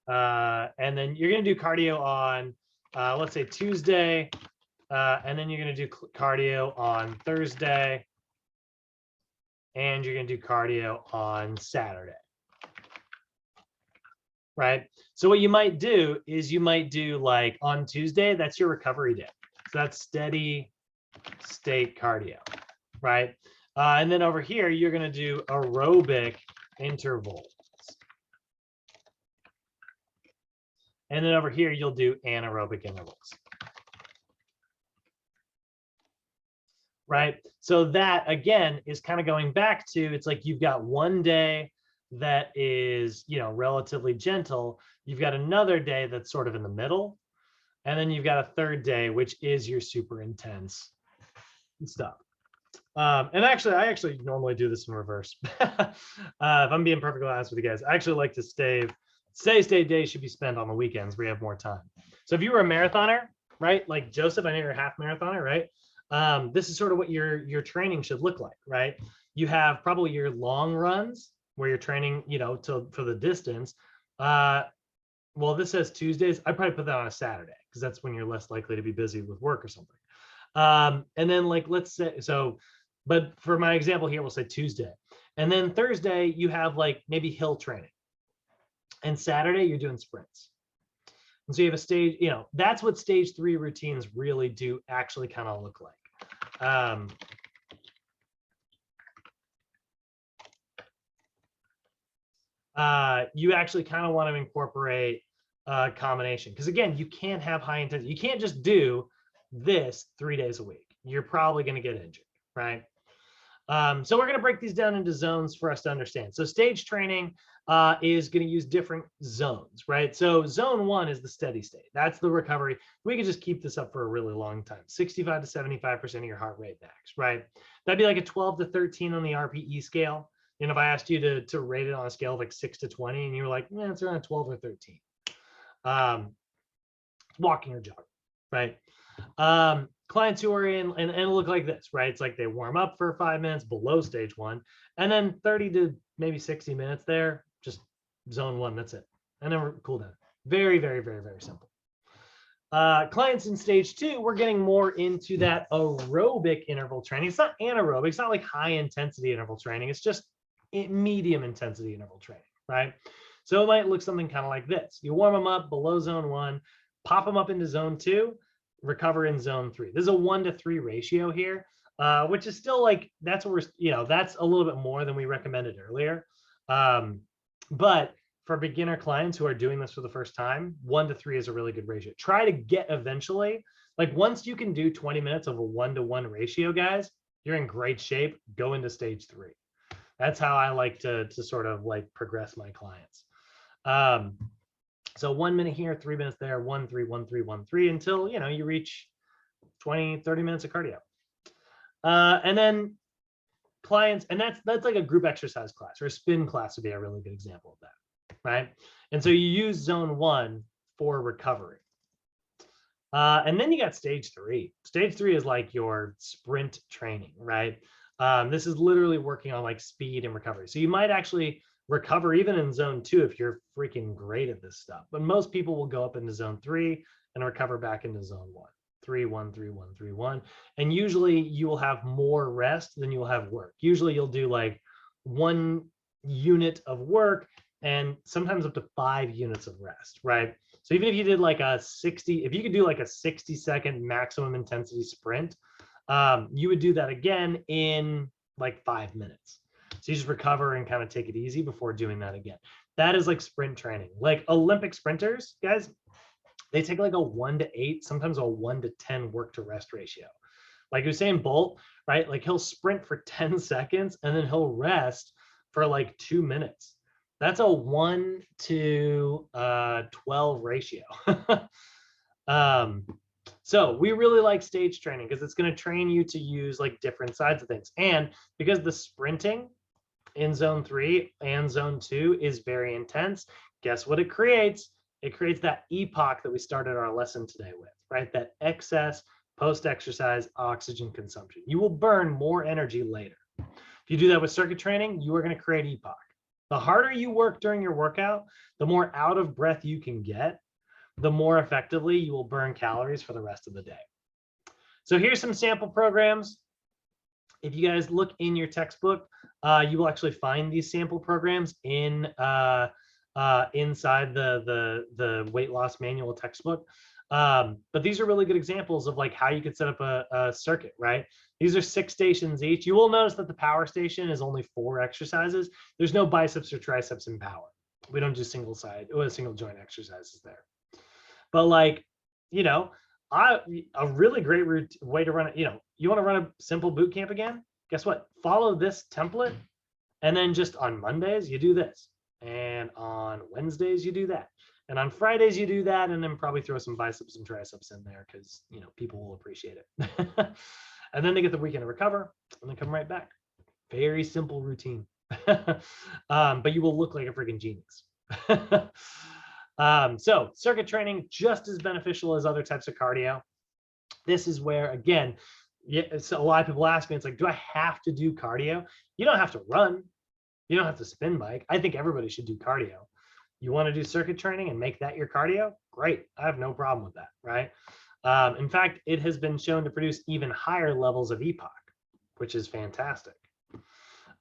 and then you're going to do cardio on, let's say Tuesday, and then you're going to do cardio on Thursday, and you're going to do cardio on Saturday. Right? So what you might do is you might do like on Tuesday, that's your recovery day. So that's steady state cardio, right? And then over here, you're going to do aerobic intervals. And then over here, you'll do anaerobic intervals. Right? So that, again, is kind of going back to, it's like you've got one day that is, you know, relatively gentle. You've got another day that's sort of in the middle. And then you've got a third day, which is your super intense stuff. And actually, I actually normally do this in reverse. If I'm being perfectly honest with you guys, I actually like to steady days should be spent on the weekends where you have more time. So if you were a marathoner, right? Like Joseph, I know you're a half marathoner, right? This is sort of what your training should look like, right? You have probably your long runs where you're training, you know, for the distance. Well, this says Tuesdays. I'd probably put that on a Saturday because that's when you're less likely to be busy with work or something. And then like, let's say, so, but for my example here, we'll say Tuesday. And then Thursday, you have like maybe hill training. And Saturday, you're doing sprints. And so you have a stage, you know, that's what stage 3 routines really do actually kind of look like. You actually kind of want to incorporate a combination because again, you can't have high intensity. You can't just do this 3 days a week. You're probably going to get injured, right? So we're going to break these down into zones for us to understand. So stage training is going to use different zones, right? So zone 1 is the steady state. That's the recovery. We could just keep this up for a really long time, 65 to 75% of your heart rate max, right? That'd be like a 12 to 13 on the RPE scale. And if I asked you to rate it on a scale of like 6 to 20, and you were like, yeah, it's around 12 or 13. Walking or jogging, right? Clients who are in and look like this, right? It's like they warm up for 5 minutes below stage 1, and then 30 to maybe 60 minutes there, just zone 1, that's it. And then we're cool down. Very, very, very, very simple. Clients in stage 2, we're getting more into that aerobic interval training. It's not anaerobic, it's not like high intensity interval training, it's just medium intensity interval training, right? So it might look something kind of like this. You warm them up below zone 1, pop them up into zone 2, recover in zone 3. There's a 1-to-3 ratio here, which is still like, that's what we're, that's a little bit more than we recommended earlier. But for beginner clients who are doing this for the first time, 1-to-3 is a really good ratio. Try to get eventually, like once you can do 20 minutes of a 1-to-1 ratio, guys, you're in great shape. Go into stage 3. That's how I like to sort of like progress my clients. So 1 minute here, 3 minutes there, 1, 3, 1, 3, 1, 3, until, you reach 20, 30 minutes of cardio. And then clients, and that's like a group exercise class, or a spin class would be a really good example of that, right? And so you use zone 1 for recovery. And then you got stage 3. Stage 3 is like your sprint training, right? This is literally working on like speed and recovery. So you might actually recover even in zone 2 if you're freaking great at this stuff. But most people will go up into zone 3 and recover back into zone 1. 3, 1, 3, 1, 3, 1. And usually you will have more rest than you'll have work. Usually you'll do like 1 unit of work and sometimes up to 5 units of rest, right? So even if you did like if you could do like a 60-second maximum intensity sprint, you would do that again in like 5 minutes. So you just recover and kind of take it easy before doing that again. That is like sprint training. Like Olympic sprinters, guys, they take like a 1-to-8, sometimes a 1-to-10 work to rest ratio. Like Usain Bolt, right? Like he'll sprint for 10 seconds and then he'll rest for like 2 minutes. That's a 1-to-12 ratio. So we really like stage training because it's going to train you to use like different sides of things. And because the sprinting in zone 3 and zone 2 is very intense, guess what it creates? It creates that Epoc that we started our lesson today with, right? That excess post-exercise oxygen consumption. You will burn more energy later. If you do that with circuit training, you are going to create Epoc. The harder you work during your workout, the more out of breath you can get, the more effectively you will burn calories for the rest of the day. So here's some sample programs. If you guys look in your textbook, you will actually find these sample programs in inside the weight loss manual textbook. But these are really good examples of like how you could set up a circuit, right? These are 6 stations each. You will notice that the power station is only 4 exercises. There's no biceps or triceps in power. We don't do single joint exercises there. But like, a really great way to run it, you want to run a simple boot camp again? Guess what? Follow this template. And then just on Mondays, you do this. And on Wednesdays, you do that. And on Fridays, you do that. And then probably throw some biceps and triceps in there because, people will appreciate it. And then they get the weekend to recover and then come right back. Very simple routine. But you will look like a freaking genius. So circuit training, just as beneficial as other types of cardio. This is where, again, so a lot of people ask me, it's like, do I have to do cardio? You don't have to run. You don't have to spin bike. I think everybody should do cardio. You want to do circuit training and make that your cardio? Great. I have no problem with that, right? In fact, it has been shown to produce even higher levels of Epoc, which is fantastic.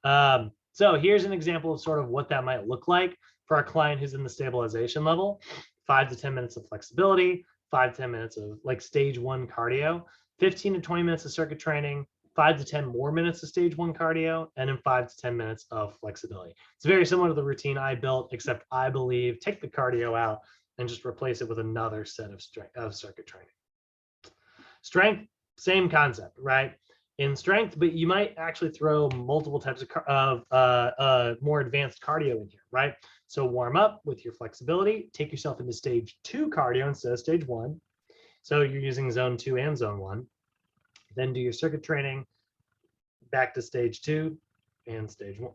So here's an example of sort of what that might look like for a client who's in the stabilization level. 5 to 10 minutes of flexibility, 5 to 10 minutes of like stage 1 cardio, 15 to 20 minutes of circuit training, 5 to 10 more minutes of stage 1 cardio, and then 5 to 10 minutes of flexibility. It's very similar to the routine I built, except I believe take the cardio out and just replace it with another set of circuit training. Strength, same concept, right? in strength, but you might actually throw multiple types of more advanced cardio in here, right? So warm up with your flexibility, take yourself into stage 2 cardio instead of stage 1. So you're using zone 2 and zone 1. Then do your circuit training back to stage 2 and stage 1,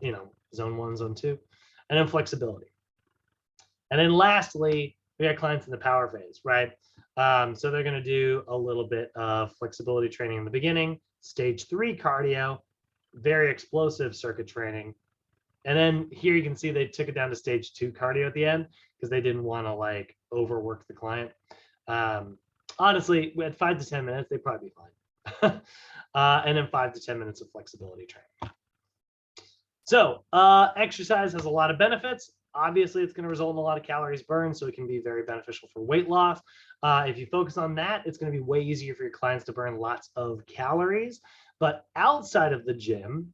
zone 1, zone 2, and then flexibility. And then lastly, we got clients in the power phase, right? So they're going to do a little bit of flexibility training in the beginning, stage 3 cardio, very explosive circuit training. And then here you can see they took it down to stage 2 cardio at the end because they didn't want to like overwork the client. Honestly, at 5 to 10 minutes, they'd probably be fine. And then 5 to 10 minutes of flexibility training. So exercise has a lot of benefits. Obviously, it's going to result in a lot of calories burned, so it can be very beneficial for weight loss. If you focus on that, it's going to be way easier for your clients to burn lots of calories. But outside of the gym,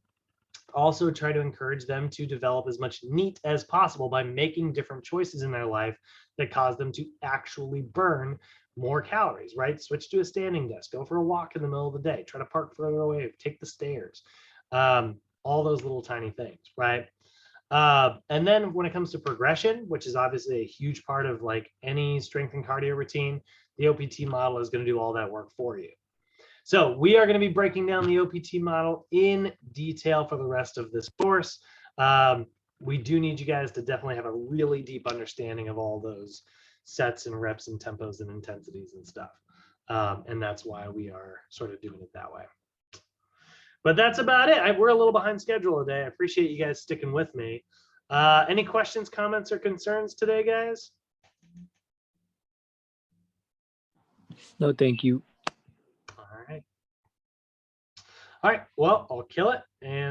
also try to encourage them to develop as much NEAT as possible by making different choices in their life that cause them to actually burn more calories, right? Switch to a standing desk, go for a walk in the middle of the day, try to park further away, take the stairs, all those little tiny things, right? And then when it comes to progression, which is obviously a huge part of like any strength and cardio routine, the OPT model is going to do all that work for you. So we are going to be breaking down the OPT model in detail for the rest of this course. We do need you guys to definitely have a really deep understanding of all those sets and reps and tempos and intensities and stuff. And that's why we are sort of doing it that way. But that's about it. We're a little behind schedule today. I appreciate you guys sticking with me. Any questions, comments, or concerns today, guys? No, thank you. All right. All right. Well, I'll kill it. And